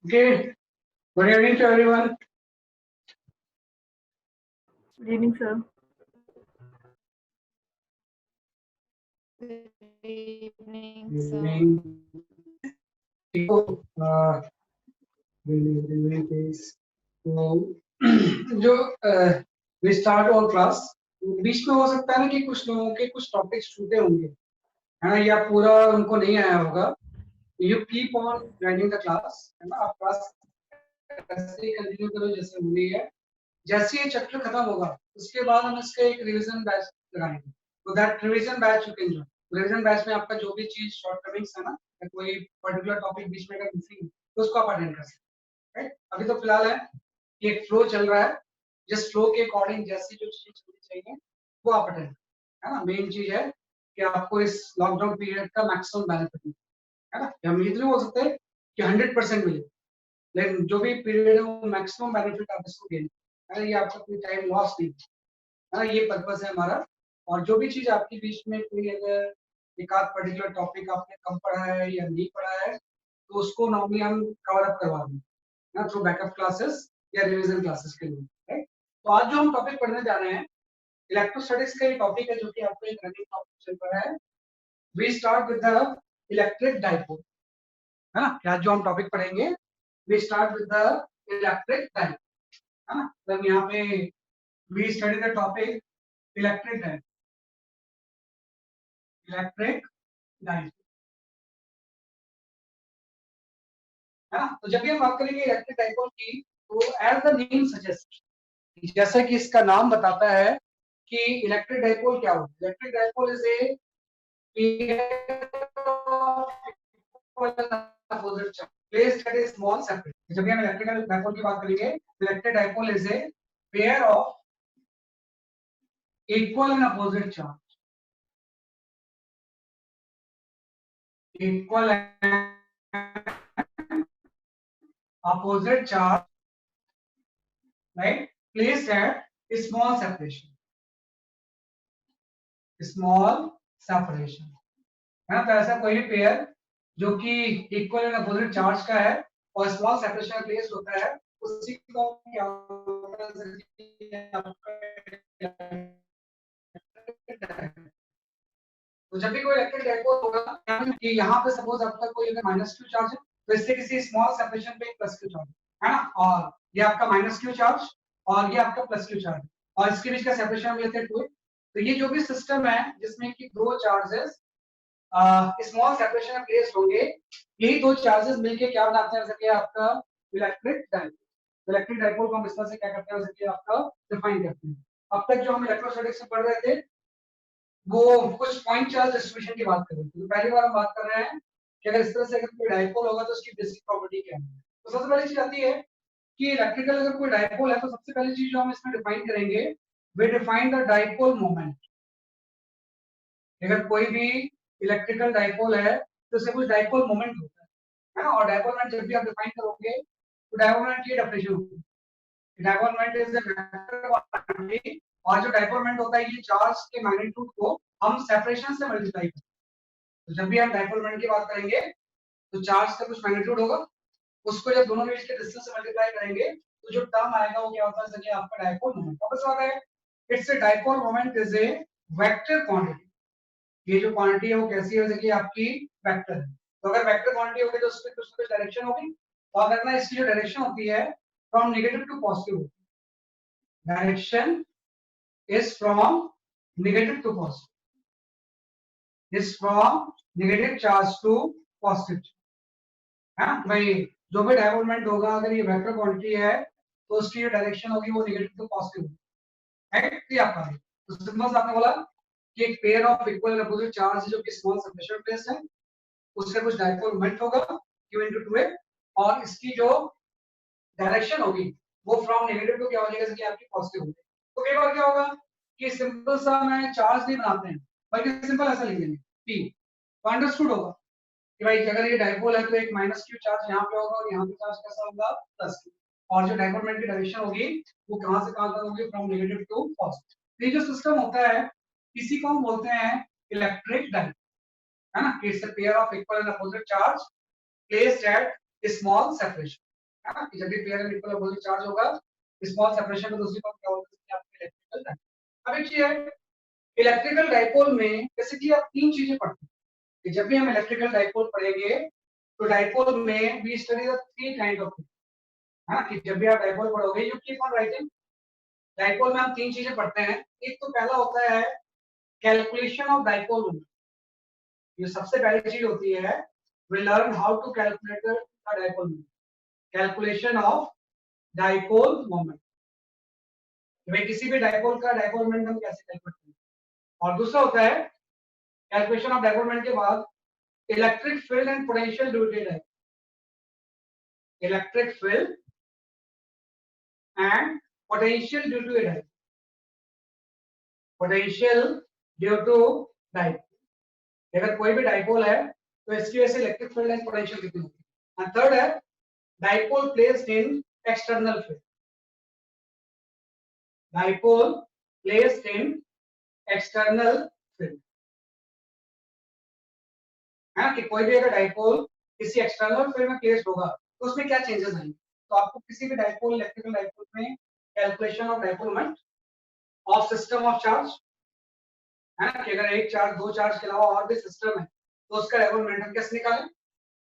Okay, good evening to everyone. Good evening, sir. Good evening, Good sir. evening. जो we start our class, बीच में हो सकता है ना कि कुछ लोगों के कुछ टॉपिक्स छूटे होंगे, है ना, या पूरा उनको नहीं आया होगा. You keep on joining the class, है ना, आप क्लास ऐसे ही कंटिन्यू करो जैसे हो रही है. जैसे ये चैप्टर खत्म होगा उसके बाद हम इसका एक रिवीजन बैच लगाएंगे. तो that revision batch you can join. Revision batch में आपका जो भी चीज शॉर्टकमिंग्स है ना, या कोई पर्टिकुलर टॉपिक बीच में अगर मिसिंग है तो उसको आप अटेंड कर सकते हैं. राइट, अभी तो फिलहाल है कि एक फ्लो चल रहा है, जिस फ्लो के अकॉर्डिंग जैसी जो चीजें चलनी चाहिए वो आप अटेंड, है ना. मेन चीज है कि आपको इस लॉकडाउन पीरियड का मैक्सिमम बेनिफिट मिले, है ना. हम ये नहीं बोल सकते कि 100% मिले, लेकिन जो भी पीरियड है वो मैक्सिमम बेनिफिट आप इसको गेन, है ना. ये आपका कोई टाइम लॉस नहीं है ना, ये पर्पस है हमारा. और जो भी चीज आपके बीच में कोई अगर एक आध पर्टिकुलर टॉपिक आपने कम पढ़ा है या नहीं पढ़ा है तो उसको नॉर्मली हम कवर अप करवा देंगे ना थ्रू बैकअप क्लासेस या रिवीजन क्लासेस के लिए. राइट, तो आज जो हम टॉपिक पढ़ने जा रहे हैं इलेक्ट्रोस्टैटिक्स का ये टॉपिक है जो कि आपको एक रनिंग टॉपिक चल रहा है. We start with the electric dipole, है ना. आज जो हम टॉपिक पढ़ेंगे we start with the electric dipole, है ना. तो यहाँ पे we study the topic electric dipole. Electric dipole, है ना. तो जब भी हम बात करेंगे इलेक्ट्रिक डाइपोल की तो एज द नेम सजेस्ट, जैसा कि इसका नाम बताता है कि इलेक्ट्रिक डाइपोल क्या होता है. Electric dipole is a opposite charge placed at a small separate. जब भी हम इलेक्ट्रिकल डाइपोल की बात करेंगे electric dipole is a pair of equal and opposite charge. Equal and opposite charge, right, placed at a small separation. Small separation, है ना. तो ऐसा कोई भी पेयर जो कि इक्वल एंड अपोजिट चार्ज का है और स्मॉल सेपरेशन में प्लेस होता है उसी को क्या होता है. तो जब भी कोई इलेक्ट्रिक डाइपोल होगा कि यहाँ पे सपोज आपका कोई अगर -q चार्ज है तो इससे किसी स्मॉल सेपरेशन पे प्लस q चार्ज, है ना. और ये आपका -q चार्ज और ये आपका प्लस क्यू चार्ज और इसके बीच का सेपरेशन हम लेते हैं 2। तो ये जो भी सिस्टम है जिसमें कि दो चार्जेस स्मॉल सेपरेशन में प्लेस होंगे, यही दो चार्जेस मिलके क्या बनाते हैं, जैसे कि आपका इलेक्ट्रिक डाइपोल। इलेक्ट्रिक डाइपोल को हम इस तरह से क्या करते हैं, जैसे कि आपका डिफाइन करते हैं। अब तक जो हम इलेक्ट्रोस्टैटिक्स में पढ़ रहे थे वो कुछ पॉइंट चार्ज डिस्ट्रीब्यूशन की बात कर रहे थे। तो पहली बार हम बात कर रहे हैं कि अगर इस तरह से अगर कोई डाइपोल होगा तो उसकी बेसिक प्रॉपर्टी क्या है। तो सबसे पहली चीज आती है कि इलेक्ट्रिकल अगर कोई डाइपोल है तो सबसे पहली चीज जो हम इसमें डिफाइन करेंगे, we define the dipole moment. अगर कोई भी इलेक्ट्रिकल डाइपोल है तो उससे कुछ डाइपोल मोमेंट होता है ना। और डाइपोल मोमेंट जब भी आप डिफाइन करोगे तो डाइपोल मोमेंट की डेफिनेशन होती है, dipole moment is the vector quantity. और जो डाइपोल मोमेंट होता है ये चार्ज के मैग्नीट्यूड को हम सेपरेशन से मल्टीप्लाई करते हैं। तो जब भी हम डाइपोल मोमेंट की बात करेंगे तो चार्ज का कुछ मैग्नीट्यूड होगा, उसको जब दोनों के बीच के डिस्टेंस से मल्टीप्लाई करेंगे तो जो टर्म आएगा वो क्या होता है, जैसे आपका डाइपोल मोमेंट। वापस आ गए, it's a dipole moment is a vector quantity. ये जो क्वांटिटी है वो कैसी है, जैसे कि आपकी वेक्टर है। तो अगर वेक्टर क्वांटिटी होगी तो उसमें कुछ ना कुछ डायरेक्शन होगी। तो अगर ना इसकी जो डायरेक्शन होती है फ्रॉम नेगेटिव टू पॉजिटिव होती है। Direction is from negative to positive, is from negative charge to positive. हाँ भाई, जो भी डाइपोलमेंट होगा अगर ये वेक्टर क्वांटिटी है तो उसकी जो डायरेक्शन होगी वो नेगेटिव टू पॉजिटिव होगी, राइट। ये आपका है। तो सिंपल आपने बोला कि एक pair of equal and opposite charge जो कि स्मॉल सेपरेशन प्लेस है उसका कुछ डाइपोल मोमेंट होगा q into 2a और इसकी जो डायरेक्शन होगी वो फ्रॉम नेगेटिव टू क्या हो जाएगा, जैसे आपकी पॉजिटिव होगी। तो कई बार क्या होगा कि सिंपल सा मैं चार्ज नहीं बनाते हैं बल्कि सिंपल ऐसा लिख देंगे p। तो अंडरस्टूड होगा कि भाई अगर ये डाइपोल है तो एक माइनस क्यू चार्ज यहाँ पे होगा और यहाँ पे चार्ज कैसा होगा, प्लस क्यू। और जो डाइपोल मोमेंट की डायरेक्शन होगी वो कहां से कहां तक होगी, फ्रॉम नेगेटिव टू पॉजिटिव। ये जो सिस्टम होता है इसी को हम बोलते हैं इलेक्ट्रिक डाइपोल, है ना। It's a pair of equal and opposite charge placed at small separation, है ना। कि जब भी pair and equal opposite charge होगा स्मॉल सेपरेशन में दूसरी को क्या बोलते हैं, आपके इलेक्ट्रिकल डाइपोल। अब एक चीज है इलेक्ट्रिकल डाइपोल में बेसिकली आप तीन चीजें पढ़ते हैं कि जब भी हम इलेक्ट्रिकल डाइपोल पढ़ेंगे तो डाइपोल में we study the three kind of, है ना। कि जब भी आप डाइपोल पढ़ोगे you keep on writing, dipole में हम तीन चीजें पढ़ते हैं। एक तो पहला होता है कैलकुलेशन ऑफ डाइपोल मोमेंट। ये सबसे पहली चीज होती है, we learn how to calculate the dipole moment, calculation of dipole moment। भाई किसी भी डाइपोल का डाइपोल मोमेंट हम कैसे कैलकुलेट करें। और दूसरा होता है कैलकुलेशन ऑफ डाइपोल मोमेंट के बाद electric field and potential due to dipole, electric field and potential due to dipole, potential due to dipole. अगर कोई भी डाइपोल है तो इसकी वजह से इलेक्ट्रिक फील्ड एंड पोटेंशियल कितनी होती है। एंड थर्ड है dipole placed in external field, dipole placed in external field, है ना। कि कोई भी अगर डाइपोल किसी एक्सटर्नल फील्ड में प्लेस्ड होगा तो उसमें क्या चेंजेस आएंगे। तो आपको किसी भी डाइपोल इलेक्ट्रिकल डाइपोल में calculation of dipole moment of system of charge, है ना। कि अगर एक चार्ज दो चार्ज के अलावा और भी सिस्टम है तो उसका डाइपोल मोमेंट हम कैसे निकालें।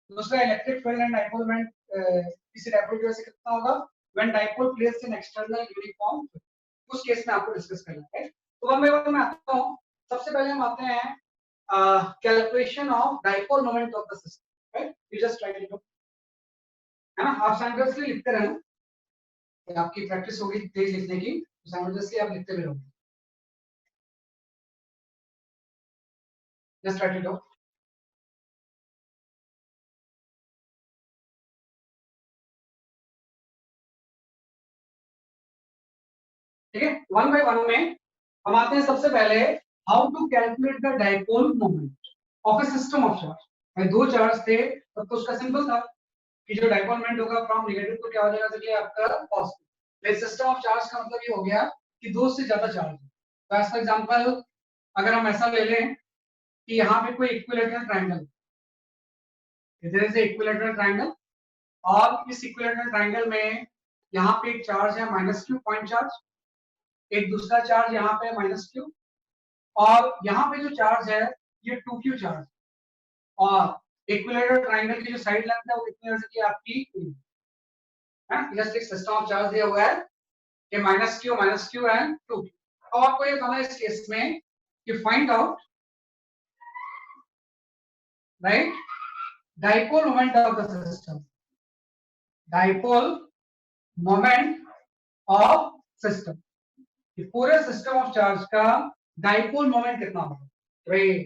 दूसरा electric field and dipole moment किसी डाइपोल की वजह से कितना होगा when dipole placed in external uniform, उस केस में आपको डिस्कस करना है। तो वन बाय वन मैं आता हूं। सबसे पहले हम आते हैं calculation of dipole moment of the system, right. You just right it, है ना। आप साइमल्टेनियसली लिखते रहना, आपकी प्रैक्टिस होगी तेज लिखने की, तो साइमल्टेनियसली आप लिखते भी रहोगे। Just right it down. ठीक है, वन बाय वन में हम आते हैं सबसे पहले how to calculate the dipole moment of a system of charge. दो चार्ज थे तब तो उसका सिंपल था कि जो डाइपोल मोमेंट होगा फ्रॉम नेगेटिव टू क्या हो जाएगा, चलिए आपका पॉजिटिव। इस सिस्टम ऑफ चार्ज का मतलब ये हो गया कि दो से ज्यादा चार्ज है। तो एज फॉर एग्जांपल अगर हम ऐसा ले लें कि यहाँ पे कोई इक्विलैटरल ट्रायंगल, इधर से इक्विलैटरल ट्रायंगल और इस इक्विलैटरल ट्रायंगल में यहाँ पे एक चार्ज है माइनस क्यू पॉइंट चार्ज, एक दूसरा चार्ज यहाँ पे माइनस क्यू, और यहाँ पे जो चार्ज है ये 2q चार्ज, और इक्विलैटरल ट्रायंगल की जो साइड लेंथ है वो कितनी हो सकती है आपकी, है जस्ट एक सिस्टम ऑफ चार्ज दिया हुआ है ये minus q and two q. अब आपको ये कहना है इस केस में कि find out right dipole moment of the system, dipole moment of system, पूरे सिस्टम ऑफ चार्ज का डाइपोल मोमेंट कितना होगा। भाई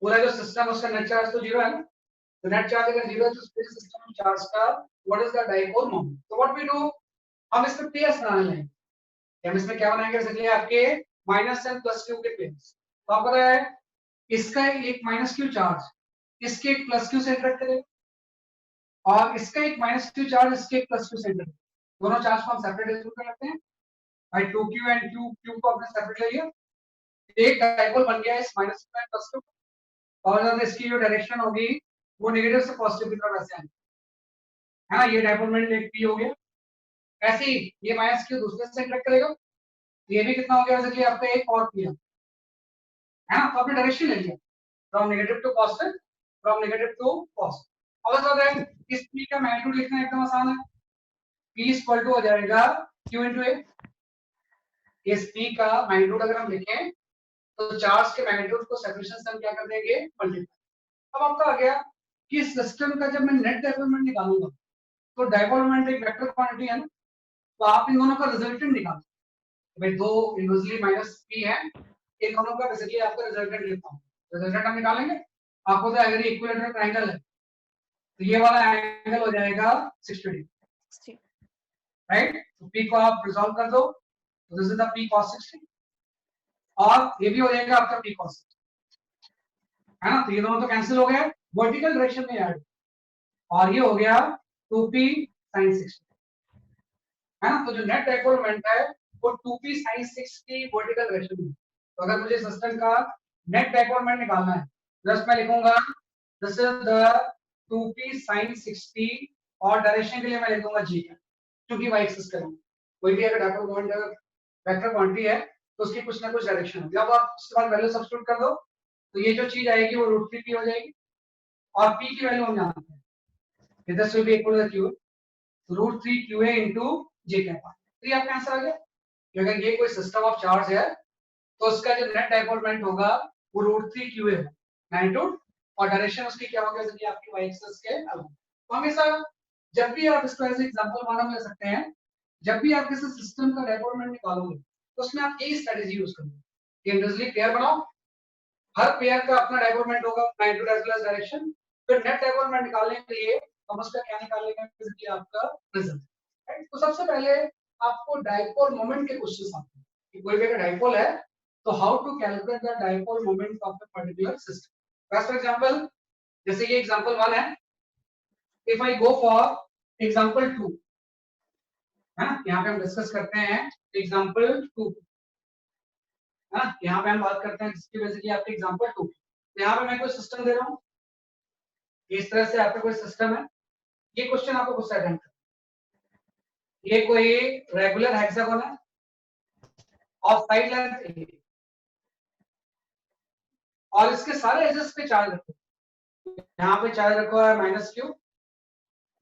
पूरा जो सिस्टम उसका नेट चार्ज तो जीरो है ना, तो नेट चार्ज अगर जीरो है तो पूरे सिस्टम ऑफ चार्ज का what is the dipole moment. तो व्हाट वी डू, हम इसमें पेयर्स बनाने लेंगे। हम इसमें क्या बनाएंगे, जैसे आपके माइनस एंड प्लस क्यू के पेयर्स। तो आपको पता है इसका एक माइनस क्यू चार्ज इसके एक प्लस क्यू से इंटरेक्ट करेगा और इसका एक माइनस क्यू चार्ज इसके एक प्लस क्यू से इंटरेक्ट करेगा। दोनों चार्ज को हम सेपरेट डिस्ट्रीब्यूट कर लेते हैं। भाई 2q एंड q को आपने सेपरेट ले लिया, एक डाइपोल बन गया इस minus q and plus Q, और ज्यादा इसकी जो डायरेक्शन होगी वो नेगेटिव से पॉजिटिव की तरफ ऐसे आएगी, है ना। ये डाइपोल मोमेंट एक p हो गया। ऐसे ही ये माइनस क्यू दूसरे से इंटरेक्ट करेगा, ये भी कितना हो गया, जैसे कि आपका एक और p है ना। तो आपने डायरेक्शन ले लिया from negative to positive, from negative to positive. अब बता दें इस p का मैग्नीट्यूड लिखना एकदम आसान है। p इक्वल टू हो जाएगा q इनटू a। इस p का मैग्नीट्यूड अगर हम लिखें तो चार्ज के मैग्नीट्यूड को सेपरेशन से हम क्या कर देंगे, मल्टीप्लाई। अब आपका आ गया कि सिस्टम का जब मैं नेट डाइपोल मोमेंट निकालूंगा तो डाइपोल मोमेंट एक वेक्टर क्वांटिटी है ना, तो आप इन दोनों का रिजल्टेंट निकालो। भाई दो इनवर्सली माइनस p है, एक हम लोग का बेसिकली आपका रिजल्टेंट लेता हूं, रिजल्टेंट हम निकालेंगे। आपको तो अगर इक्विलेटरल ट्रायंगल है तो ये वाला एंगल हो जाएगा 60 डिग्री, राइट। तो p को आप रिजॉल्व कर दो, तो this is the p cos 60 और ये भी हो जाएगा आपका p cos 60, है ना। तो ये दोनों तो कैंसिल हो गए, वर्टिकल डायरेक्शन में ऐड, और ये हो गया 2p sin 60, है ना। तो जो नेट डाइपोल मोमेंट है वो 2p sin 60 वर्टिकल डायरेक्शन में। तो अगर मुझे सिस्टम का नेट डाइपोल मोमेंट निकालना है, जस्ट मैं लिखूंगा this is the 2p sin 60 और डायरेक्शन के लिए मैं लिखूंगा g का, क्योंकि y एक्सिस का कोई भी अगर डाइपोल मोमेंट वेक्टर क्वांटिटी है तो उसकी कुछ ना कुछ डायरेक्शन होगी। अब आप उसके बाद वैल्यू सब्स्टिट्यूट कर दो तो ये जो चीज आएगी वो √3p हो जाएगी, और p की वैल्यू हम जानते हैं this will be equal to q √3qa into j kappa. तो ये आपका आंसर आ गया कि अगर ये कोई सिस्टम ऑफ चार्ज है तो उसका जो नेट डाइपोल मोमेंट होगा वो √3qa है मैग्नीट्यूड, और डायरेक्शन उसकी क्या होगी, जैसे कि आपकी y एक्सिस के अलग। तो हमेशा जब भी आप इसको ऐसे एग्जांपल मानम ले सकते हैं, जब भी आप किसी सिस्टम का डाइपोल मोमेंट निकालोगे तो उसमें आप यही स्ट्रेटजी यूज करोगे, इंडिविजुअली पेयर बनाओ, हर पेयर का अपना डाइपोल मोमेंट होगा magnitude as well as direction, फिर नेट डाइपोल मोमेंट निकालने के लिए हम उसका क्या निकालेंगे, कि आपका रिजल्ट, राइट। तो सबसे पहले आपको डाइपोल मोमेंट के क्वेश्चंस आते हैं कि कोई भी अगर डाइपोल है तो how to calculate the dipole moment of a particular system. For example जैसे ये एग्जांपल 1 है, if I go for example 2, है ना, यहाँ पे हम डिस्कस करते हैं एग्जांपल 2, है ना। यहाँ पे हम बात करते हैं जिसकी वजह से कि आपके एग्जांपल 2, यहाँ पे मैं कोई सिस्टम दे रहा हूँ, इस तरह से आपका कोई सिस्टम है, ये क्वेश्चन आपको कुछ अटेम्प्ट करना है। ये कोई रेगुलर हेक्सागोन है और साइड लेंथ a, और इसके सारे एजेस पे चार्ज रखो, यहाँ पे चार्ज रखा है -q,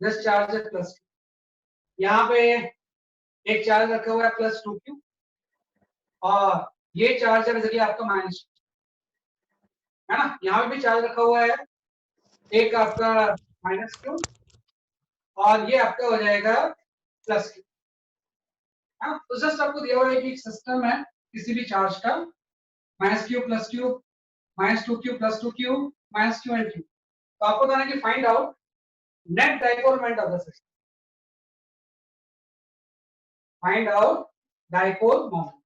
दिस चार्ज है +q, यहाँ पे एक चार्ज रखा हुआ है +2q, और ये चार्ज है जैसे कि आपका -q, है ना। यहाँ पे भी चार्ज रखा हुआ है एक आपका -q, और ये आपका हो जाएगा +q, हाँ। तो जस्ट आपको दिया हुआ है कि एक सिस्टम है किसी भी चार्ज का -q +q -2q +2q -q and q। तो आपको बताना है कि find out net dipole moment of the system, find out dipole moment.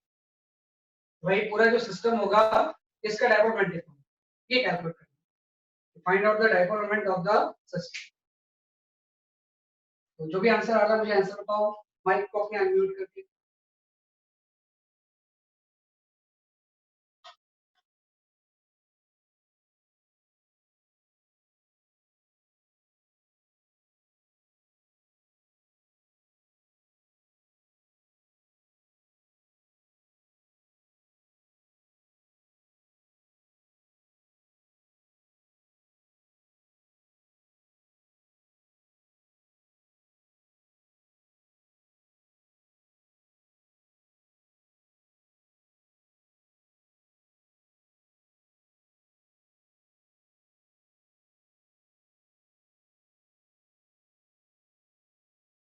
वही पूरा जो सिस्टम होगा इसका डाइपोल मोमेंट लिखो, ये कैलकुलेट करना, find out the dipole moment of the system. तो जो भी आंसर आ रहा है मुझे आंसर बताओ, माइक को अपने अनम्यूट करके।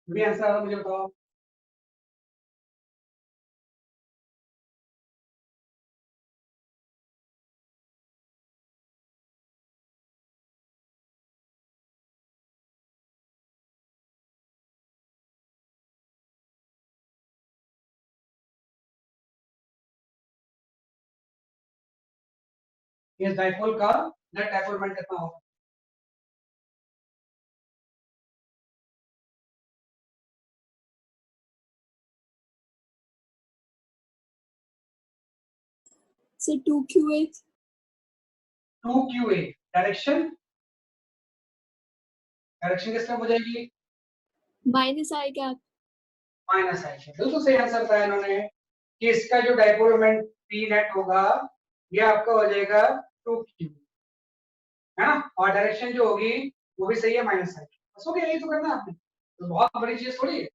भी आंसर आ रहा मुझे बताओ। इस डाइपोल का नेट डाइपोल मोमेंट कितना होगा? So 2QA. 2QA direction, direction किस तरफ हो जाएगी? माइनस आई कैप। माइनस आई कैप। बिल्कुल सही आंसर बताया इन्होंने कि इसका जो डाइपोल मोमेंट P नेट होगा ये आपका हो जाएगा 2Q, है ना, और डायरेक्शन जो होगी वो भी सही है माइनस आई। बस हो गया, यही तो करना है आपने, तो बहुत बड़ी चीज थोड़ी है।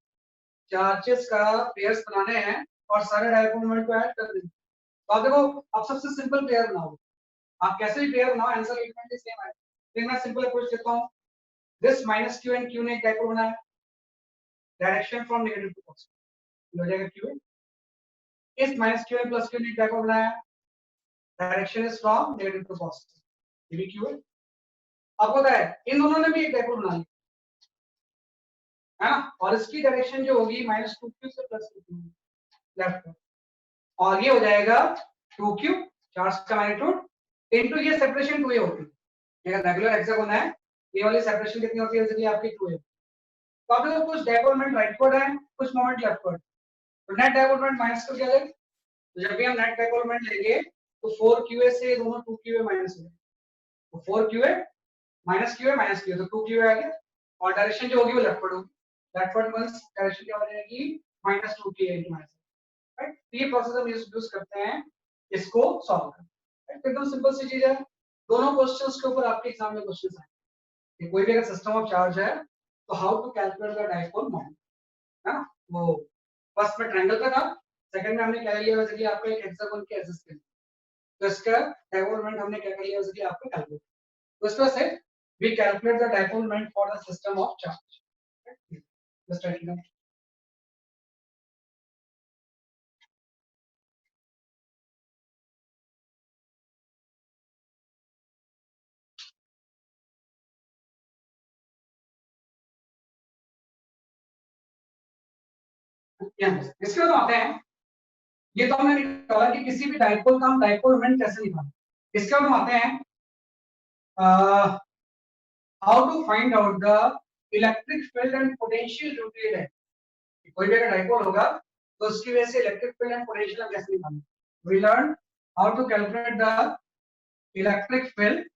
चार्जेस का पेयर्स बनाने हैं और सारे डाइपोल मोमेंट को ऐड कर देंगे। तो आप देखो, आप सबसे सिंपल पेयर बनाओ, आप कैसे भी पेयर बनाओ आंसर अल्टीमेटली सेम है। फिर मैं सिंपल अप्रोच देता हूं, this minus Q and Q ने एक डाइपोल बनाया, direction from negative to positive हो जाएगा Q। इस minus Q and plus Q ने एक डाइपोल बनाया, direction is from negative to positive, ये भी Q है। आपको पता है इन दोनों ने भी एक डाइपोल बना लिया, है ना, और इसकी डायरेक्शन जो होगी -2Q से +2Q लेफ्ट में, और ये हो जाएगा 2Q चार्ज का मैग्नीट्यूड इनटू ये सेपरेशन 2a होती है। अगर रेगुलर हेक्सागोन है ये वाली सेपरेशन कितनी होती है, जैसे कि आपकी 2a। तो आप देखो कुछ डाइपोल मोमेंट राइटवर्ड है, कुछ मोमेंट लेफ्टवर्ड, तो नेट डाइपोल मोमेंट माइनस कर दिया जाए। तो जब भी हम नेट डाइपोल मोमेंट लेंगे तो 4QA से दोनों 2QA माइनस हो जाएंगे, तो 4QA माइनस QA तो 2QA आ गया, और डायरेक्शन जो होगी वो लेफ्टवर्ड होगी, लेफ्टवर्ड मींस डायरेक्शन क्या हो जाएगी -2QA इनटू माइनस, राइट। तो ये प्रोसेस हम यूज करते हैं इसको सॉल्व करने, राइट। एकदम सिंपल सी चीज है, दोनों क्वेश्चंस के ऊपर आपके एग्जाम में क्वेश्चंस आए कि कोई भी अगर सिस्टम ऑफ चार्ज है तो how to calculate the dipole moment, है ना। वो फर्स्ट में ट्रायंगल का था, सेकंड में हमने क्या लिया वैसे कि आपका एक हेक्सागोन के एक्सिस के, तो इसका डाइपोल मोमेंट हमने क्या कर लिया वैसे कि आपको कैलकुलेट, तो इस तरह से we calculate the dipole moment for the system of charge. Just write down. इसके बाद आते हैं, ये तो हमने निकाला कि किसी भी डाइपोल का हम डाइपोल मोमेंट कैसे निकालें। इसके बाद हम आते हैं how to find out the electric field and potential due to it. कोई भी अगर डाइपोल होगा तो उसकी वजह से इलेक्ट्रिक फील्ड एंड पोटेंशियल हम कैसे निकालें। We learn how to calculate the electric field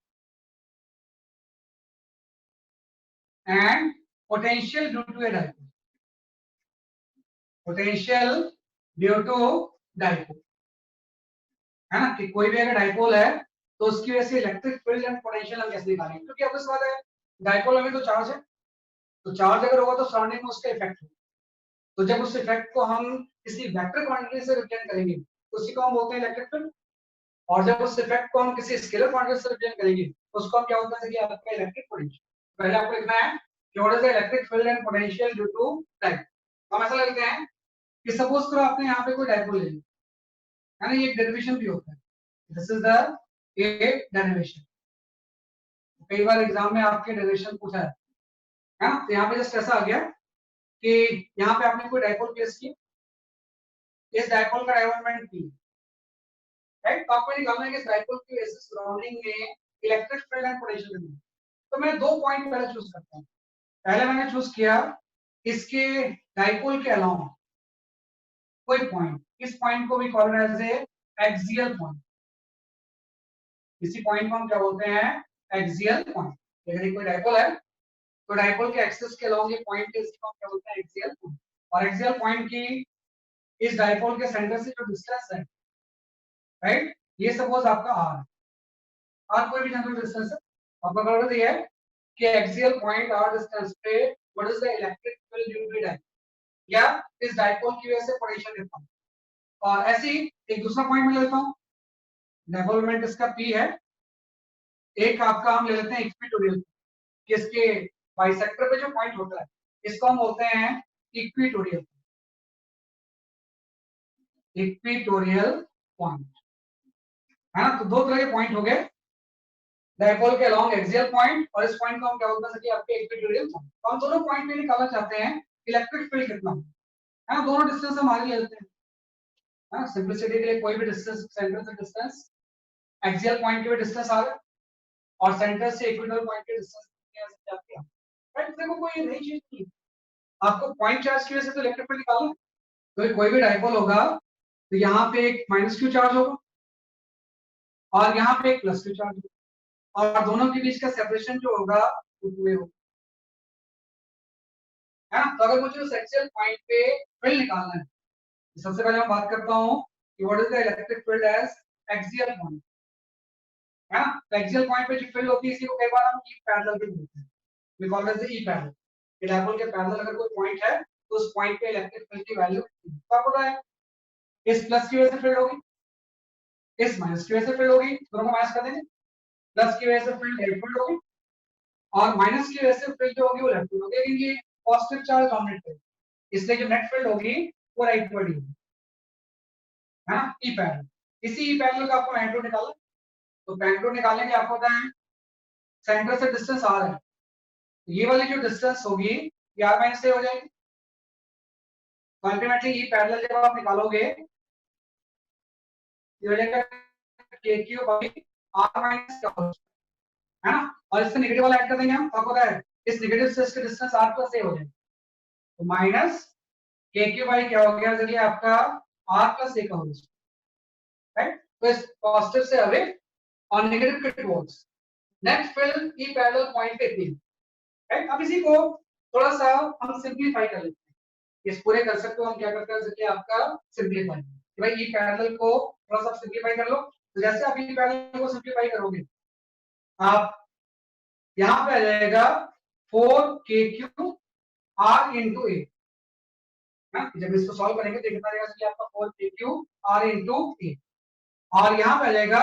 and potential due to a dipole, potential due to dipole, है ना, कि कोई भी अगर डाइपोल है तो उसकी वजह से इलेक्ट्रिक फील्ड एंड पोटेंशियल हम कैसे निकालेंगे। क्योंकि अब इस बात है डाइपोल में तो चार्ज है, तो चार्ज अगर होगा तो सराउंडिंग में उसका इफेक्ट होगा, तो जब उस इफेक्ट को हम किसी वेक्टर क्वांटिटी से रिप्रेजेंट करेंगे तो उसी को हम बोलते हैं इलेक्ट्रिक फील्ड, और जब उस इफेक्ट को हम किसी स्केलर क्वांटिटी से रिप्रेजेंट करेंगे तो उसको हम क्या बोलते हैं कि आपका इलेक्ट्रिक पोटेंशियल। पहले आपको लिखना है कि what is the electric field and potential due to time. हम ऐसा लिखते हैं कि सपोज करो आपने यहाँ पे कोई डाइपोल ले लिया, है ना, ये एक डेरिवेशन भी होता है, this is the A derivation. कई बार एग्जाम में आपके डेरिवेशन पूछा है ना, तो यहाँ पे जस्ट ऐसा आ गया कि यहाँ पे आपने कोई डाइपोल प्लेस किया, इस डाइपोल का डाइपोल मोमेंट P, राइट। तो आपको निकालना है कि इस डाइपोल की वजह से सराउंडिंग में इलेक्ट्रिक फील्ड एंड पोटेंशियल कितना है। तो मैं दो पॉइंट पहले चूज करता हूँ। पहले मैंने चूज किया इसके डाइपोल के अलावा कोई पॉइंट, इस पॉइंट को भी call as a axial point, इसी पॉइंट को हम क्या बोलते हैं एक्सियल पॉइंट। यदि कोई डाइपोल है तो डाइपोल के एक्सिस के अलोंग ये पॉइंट है, इसको हम क्या बोलते हैं एक्सियल पॉइंट। और एक्सियल पॉइंट की इस डाइपोल के सेंटर से जो डिस्टेंस है, राइट, ये सपोज आपका r कोई भी जनरल डिस्टेंस है, आपका मतलब ये है कि एक्सियल पॉइंट r डिस्टेंस पे what is the electric field due to dipole, या इस डाइपोल की वजह से पोटेंशियल देता हूं। और ऐसे ही एक दूसरा पॉइंट मैं लेता हूं, डाइपोल मोमेंट इसका p है, एक आपका हम ले लेते हैं इक्विटोरियल, कि इसके बाइसेक्टर पे जो पॉइंट होता है इसको हम बोलते हैं इक्विटोरियल, इक्विटोरियल पॉइंट, है ना। तो दो तरह के पॉइंट हो गए, डायपोल के अलोंग एक्सियल पॉइंट, और इस पॉइंट को हम क्या बोलते हैं आपके इक्विटोरियल पॉइंट। तो हम दोनों पॉइंट में निकालना चाहते हैं इलेक्ट्रिक फील्ड कितना है ना, दोनों डिस्टेंस हम आगे ले लेते हैं, है ना। सिंपलिसिटी के लिए कोई भी डिस्टेंस, सेंटर से डिस्टेंस, एक्सियल पॉइंट के भी डिस्टेंस आ रहा है और सेंटर से इक्विटोरियल पॉइंट के डिस्टेंस क्या है, राइट। देखो कोई नई चीज नहीं, आपको पॉइंट चार्ज की वजह से तो इलेक्ट्रिक फील्ड निकालना है। तो कोई भी डायपोल होगा तो यहाँ पे एक माइनस क्यू चार्ज होगा और यहाँ पे एक प्लस क्यू चार्ज होगा, और दोनों के बीच का सेपरेशन जो होगा वो 2a होगा, है ना। तो अगर मुझे उस एक्सियल पॉइंट पे फील्ड निकालना है, तो सबसे पहले मैं बात करता हूँ कि what is the electric field as axial point, है ना। तो एक्सियल पॉइंट पे जो फील्ड होती है इसी को कई बार हम ई पैरेलल भी बोलते हैं, we call it the E parallel. Dipole के पैरेलल अगर कोई पॉइंट है तो उस पॉइंट पे इलेक्ट्रिक फील्ड की वैल्यू तो आपको पता है, इस प्लस की वजह से फील्ड होगी, इस माइनस की वजह से फील्ड होगी, दोनों को माइनस कर देंगे, प्लस की वजह से फील्ड राइट फील्ड होगी और माइनस की वजह से फील्ड जो होगी वो लेफ्ट फील्ड होगी, लेकिन ये पॉजिटिव चार्ज डोमिनेट करेगा, इसलिए जो नेट फील्ड होगी वो राइट वर्ड होगी, है ना। ई पैरेलल, इसी ई पैरेलल का आपको मैग्नीट्यूड निकालना है। तो मैग्नीट्यूड निकालने के आपको पता है सेंटर से डिस्टेंस आर है, तो ये वाली जो डिस्टेंस होगी ये r माइनस से हो जाएगी। तो अल्टीमेटली ई पैरेलल जब आप निकालोगे ये हो जाएगा kq बाई r माइनस का, है ना। और इससे नेगेटिव वाला ऐड कर देंगे हम, तो आपको पता है इस नेगेटिव से इसका डिस्टेंस r प्लस a हो जाएगा, तो माइनस kq बाई क्या हो गया चलिए आपका r प्लस a का हो जाएगा, राइट। तो इस पॉजिटिव से अवे और नेगेटिव के towards net field E parallel point पे इतनी, राइट। अब इसी को थोड़ा सा हम सिंपलीफाई कर लेते हैं, इस पूरे कंसेप्ट को हम क्या करते हैं चलिए आपका सिंपलीफाई, कि भाई ई पैरेलल को थोड़ा सा सिंपलीफाई कर लो। तो जैसे आप ई पैरेलल को सिंपलीफाई करोगे आप यहाँ पे आ जाएगा 4kq r into a, जब इसको सॉल्व करेंगे तो कितना आएगा कि आपका 4kq r into a, और यहाँ पे आ जाएगा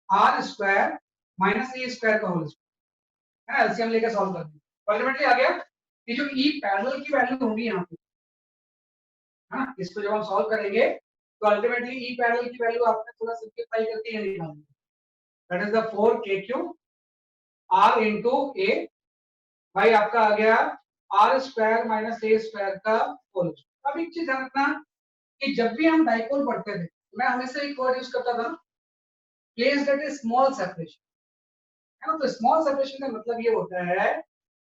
r square minus a square का होल स्क्वायर, है ना। एलसीएम लेकर सॉल्व कर देंगे, अल्टीमेटली आ गया कि जो ई पैरेलल की वैल्यू होगी यहाँ पे, है ना, इसको जब हम सॉल्व करेंगे तो अल्टीमेटली ई पैरेलल की वैल्यू आपने थोड़ा सिंपलीफाई करके ये निकालनी है, that is the 4kq r into a भाई आपका आ गया r square minus a square का होल। अब एक चीज ध्यान रखना कि जब भी हम डाइपोल पढ़ते थे मैं हमेशा एक वर्ड यूज करता था, place that is small separation, है ना। तो स्मॉल सेपरेशन का मतलब ये होता है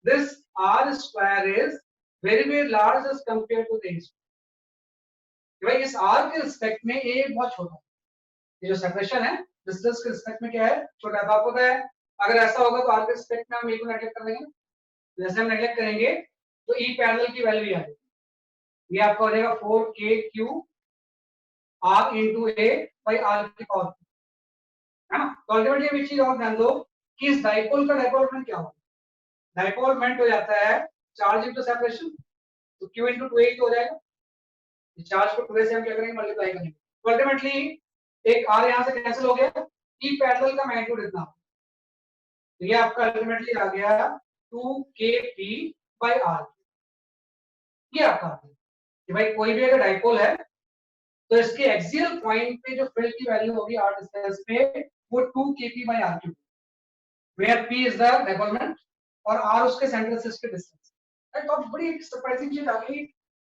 this r square is very very large as compare to the a, भाई इस r के रिस्पेक्ट में a बहुत छोटा है, ये जो सेपरेशन है डिस्टेंस के रिस्पेक्ट में क्या है छोटा है। तो आपको पता है अगर ऐसा होगा तो r के रिस्पेक्ट में हम a को नेगलेक्ट कर देंगे, जैसे हम नेगलेक्ट करेंगे तो ई पैरेलल की वैल्यू आ जाएगी, ये आपका हो जाएगा 4kq r into a by r की पावर, है ना। तो अल्टीमेटली एक चीज और ध्यान दो कि इस डाइपोल का डाइपोल मोमेंट क्या होगा, डाइपोल मोमेंट हो जाता है चार्ज इनटू सेपरेशन, तो q into 2a तो हो जाएगा, चार्ज को 2a से हम क्या करेंगे मल्टीप्लाई करेंगे, तो अल्टीमेटली एक r यहां से कैंसिल हो गया, ई पैरेलल का मैग्नीट्यूड इतना, तो ये आपका अल्टीमेटली आ गया 2kp by r, ये आपका कि भाई कोई भी अगर डाइपोल है तो इसके एक्सियल पॉइंट पे जो फील्ड की वैल्यू होगी r डिस्टेंस पे वो 2kp by r cube, where p is the dipole moment और r उसके सेंटर से इसके डिस्टेंस, राइट। तो बड़ी एक सरप्राइजिंग चीज आ गई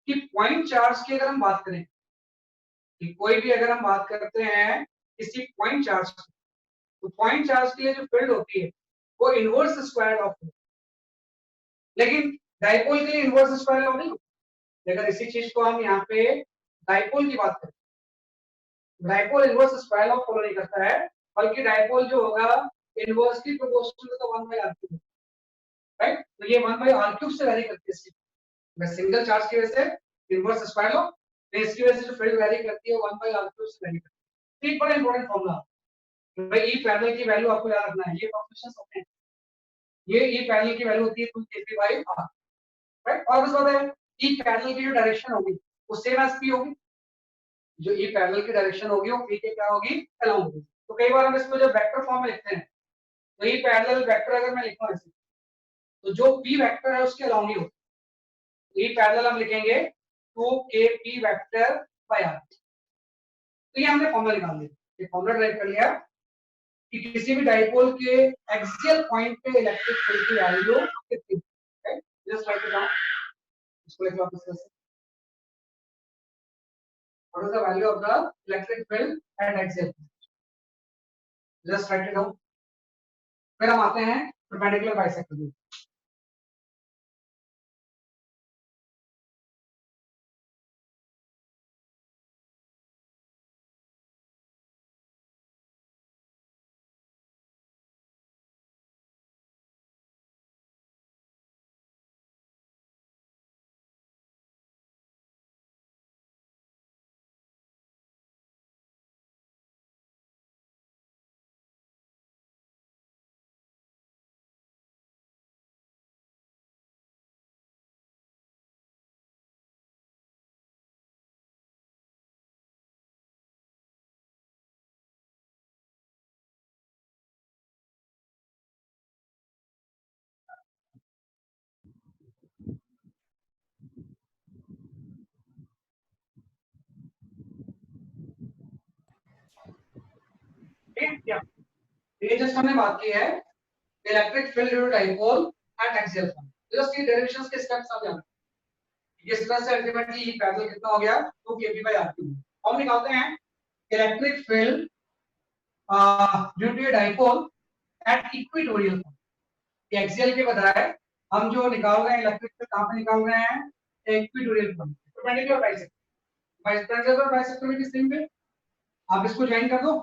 कि पॉइंट चार्ज की अगर हम बात करें कि कोई भी अगर हम बात करते हैं किसी पॉइंट चार्ज की, तो पॉइंट चार्ज के लिए जो फील्ड होती है वो इनवर्स स्क्वायर ऑफ, लेकिन डाइपोल के लिए इनवर्स स्क्वायर ऑफ नहीं, अगर इसी चीज को हम यहाँ पे डाइपोल की बात करें, dipole inverse square of follow नहीं करता है, बल्कि डाइपोल जो होगा inversely proportional to 1 by r cube, right. तो ये 1 by r क्यूब से वैरी करती है, मैं सिंगल चार्ज की वजह से इनवर्स स्क्वायर लो, इसकी वजह से जो फील्ड वैरी करती है 1 by r क्यूब से वैरी करती है। एक बड़ा इंपॉर्टेंट फॉर्मूला भाई ई पैरेलल की वैल्यू आपको याद रखना है, ये प्रोपोर्शंस होते हैं, ये ई पैरेलल की वैल्यू होती है 2kp by r, राइट। और बस बात है ई पैरेलल की जो डायरेक्शन होगी वो सेम एज p होगी, जो ई पैरेलल की डायरेक्शन होगी वो p के क्या होगी अलोंग होगी। तो कई बार हम इसको जब वेक्टर फॉर्म में लिखते हैं तो ई पैरेलल वेक्टर अगर मैं लिखूं ऐसे तो जो p वेक्टर है उसके अलोंग ही होगा, ई पैरेलल हम लिखेंगे 2kp वेक्टर बाय r। तो ये हमने फॉर्मूला निकाल लिया, ये फॉर्मूला ड्राइव कर लिया कि किसी भी डाइपोल के एक्सियल पॉइंट पे इलेक्ट्रिक फील्ड की वैल्यू कितनी है। जस्ट राइट इट डाउन, इसको लिख लो वापस से। What is the value of the electric field at axial? Just right it down. फिर हम आते हैं परपेंडिकुलर बाइसेक्टर में। ये जस्ट हमने बात की है electric field due to dipole at axial point. Just ये डेरिवेशंस के स्टेप्स आप जानते हैं। इस तरह से अल्टीमेटली ये पैरेलल कितना हो गया 2kp/r3। हम निकालते हैं electric field due to dipole at equatorial point. ये एक्सियल के बजाय हम जो निकाल रहे हैं इलेक्ट्रिक फील्ड कहां पे निकाल रहे हैं? Equatorial point, perpendicular bisector. Perpendicular bisector के सेम पे आप इसको ज्वाइन कर दो,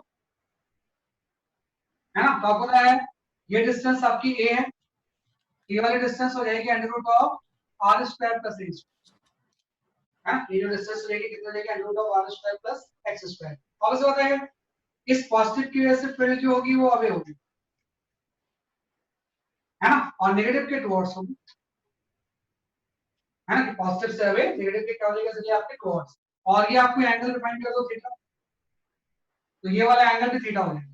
है ना। तो आपको पता है ये डिस्टेंस आपकी a है, ये वाली डिस्टेंस हो जाएगी under root of r square plus a square. ये जो डिस्टेंस हो जाएगी कितना हो जाएगी? Under root of r square plus x square. अब इसे बताइए इस पॉजिटिव की वजह से फील्ड जो होगी वो अवे होगी, है ना, और नेगेटिव के टुवर्ड्स होगी, है ना। पॉजिटिव से अवे, नेगेटिव के क्या हो जाएगा? चलिए आपके टुवर्ड्स। और ये आपको एंगल डिफाइन कर दो थीटा, तो ये वाला एंगल भी थीटा हो जाएगा।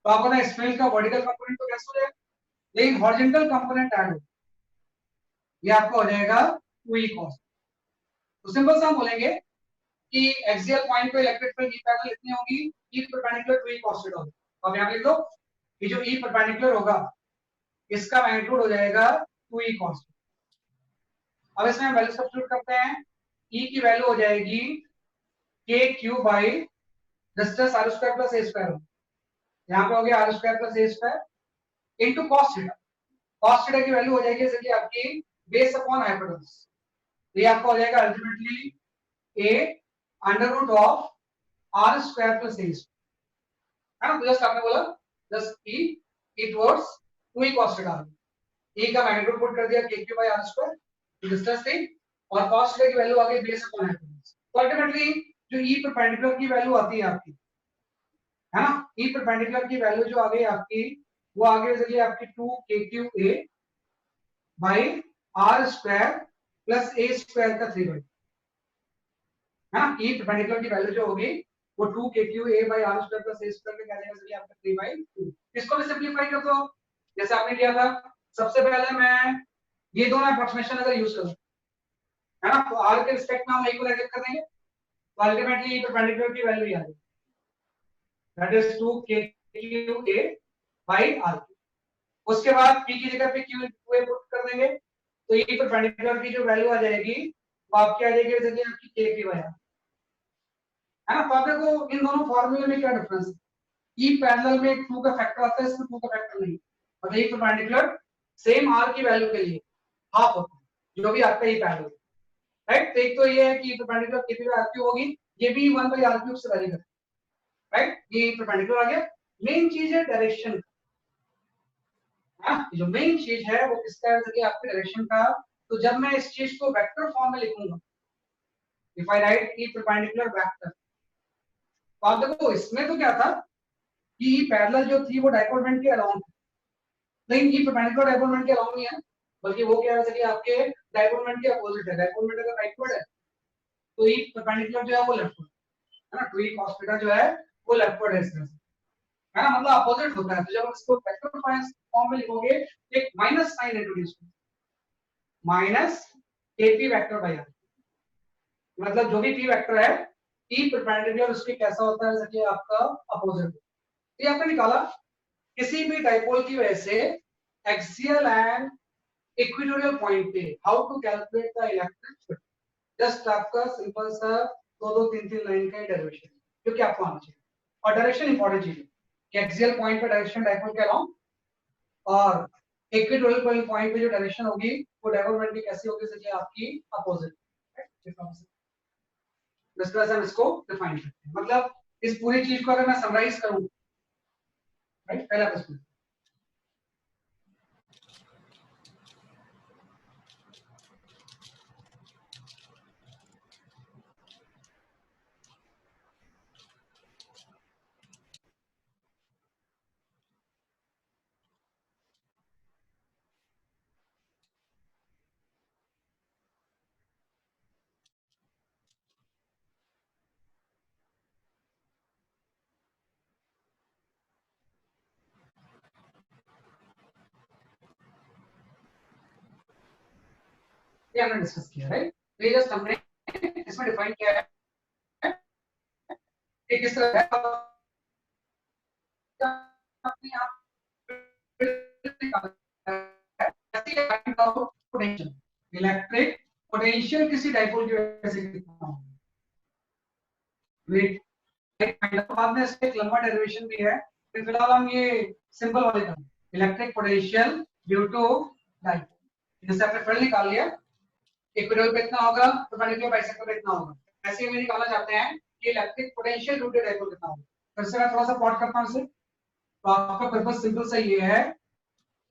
तो आपको ना इस फील्ड का वर्टिकल कंपोनेंट तो कैसे हो जाएगा, लेकिन हॉरिजॉन्टल कंपोनेंट ऐड हो, ये आपको हो जाएगा 2e cos। तो सिंपल सा हम बोलेंगे कि एक्सियल पॉइंट पे इलेक्ट्रिक फील्ड ई पैरेलल इतनी होगी, E perpendicular 2e cos theta होगा। तो अब यहां लिख दो कि जो ई परपेंडिकुलर होगा इसका मैग्नीट्यूड हो जाएगा 2e cos। अब इसमें हम वैल्यू सब्स्टिट्यूट करते हैं, ई की वैल्यू हो जाएगी k cube by distance r square plus a square. यहां पे हो गया r square plus a square into cos theta. cos theta की वैल्यू हो जाएगी जैसे आपकी बेस अपॉन हाइपोटेनस। तो ये आपका हो जाएगा ultimately a under root of r square plus a square, है ना। तो जस्ट आपने बोला just e towards 2e cos theta. e का मैग्नीट्यूड पुट कर दिया k cube by r square, distance थी, और cos थीटा की वैल्यू आ गई बेस अपॉन हाइपोटेनस। तो अल्टीमेटली जो e परपेंडिकुलर की वैल्यू आती है आपकी, है ना, e परपेंडिकुलर की वैल्यू जो आ गई आपकी वो आ गई चलिए आपकी 2kqa by r square plus a square का 3 बाई, है ना। e परपेंडिकुलर की वैल्यू जो होगी वो 2kqa by r square plus a square का क्या जाएगा चलिए आपका 3/2। इसको भी सिंपलीफाई कर दो जैसे आपने किया था। सबसे पहले मैं ये दोनों अप्रोक्सीमेशन अगर यूज करूं, है ना, तो r के रिस्पेक्ट में हम a को नेगेटिव कर देंगे, तो अल्टीमेटली e परपेंडिकुलर की वैल्यू आ जाएगी that is 2kqa by r। उसके बाद p की जगह पे q पुट कर देंगे, तो ये परपेंडिकुलर की जो वैल्यू आ जाएगी वो आपकी आ जाएगी जैसे आपकी k की वजह, है ना। तो आप देखो इन दोनों फार्मूले में क्या डिफरेंस है। e पैरेलल में 2 का फैक्टर आता है, इसमें 2 का फैक्टर नहीं, और ये परपेंडिकुलर सेम r की वैल्यू के लिए हाफ होता है जो भी आपका e पैरेलल, राइट। तो एक तो ये है कि परपेंडिकुलर kp बाय r होगी, ये भी 1/r³ से वैरी करता है, राइट। ये परपेंडिकुलर आ गया। मेन चीज है डायरेक्शन, जो मेन चीज है वो किसका है कि आपके डायरेक्शन का। तो जब मैं इस चीज को वेक्टर फॉर्म में लिखूंगा, if I right E perpendicular vector, तो आप देखो इसमें तो क्या था कि ई पैरेलल जो थी वो डाइपोल मोमेंट के अलाउंग थी, लेकिन ई परपेंडिकुलर डाइपोल मोमेंट के अलाउंग नहीं है, बल्कि वो क्या है कि आपके डाइपोल मोमेंट के अपोजिट है। डाइपोल मोमेंट अगर राइटवर्ड है तो ई परपेंडिकुलर जो है वो लेफ्टवर्ड है ना, 2e cos थीटा जो है वो लेफ्टवर्ड है इस तरह से, है ना, मतलब अपोजिट होता है। तो जब इसको वेक्टर फॉर्म में लिखोगे एक minus sign introduce, minus kp vector by r, मतलब जो भी p वेक्टर है p परपेंडिकुलर उसके कैसा होता है, जैसे आपका अपोजिट। ये आपने निकाला किसी भी डाइपोल की वजह से एक्सियल एंड इक्वेटोरियल पॉइंट पे how to calculate the electric field. Just आपका सिंपल सा 2-3 लाइन का डेरिवेशन जो कि आपको आना चाहिए। और डायरेक्शन इंपॉर्टेंट चीज है कि एक्सियल पॉइंट पे डायरेक्शन डाइपोल के अराउंड, और इक्वेटोरियल पॉइंट पे जो डायरेक्शन होगी वो डाइपोल की कैसी होगी, जैसे आपकी अपोजिट। इस तरह से हम इसको डिफाइन करते हैं। मतलब इस पूरी चीज को अगर मैं समराइज करूं, राइट, पहला क्वेश्चन ये हमने डिस्कस किया, राइट। तो ये जस्ट हमने इसमें डिफाइन किया है कि किस तरह अपने आप पोटेंशियल, इलेक्ट्रिक पोटेंशियल किसी डाइपोल की वजह से कितना होगा। वेट बाद में इसका एक लंबा डेरिवेशन भी है, तो फिलहाल हम ये सिंपल वाले करें। Electric potential due to dipole, जैसे आपने फिर निकाल लिया इक्वेटोरियल पे इतना होगा, परपेंडिकुलर बाइसेक्टर पे इतना होगा। ऐसे ही हम निकालना चाहते हैं कि electric potential due to dipole कितना होगा। फिर से मैं थोड़ा सा प्लॉट करता हूं इसे। तो आपका पर्पस सिंपल सा ये है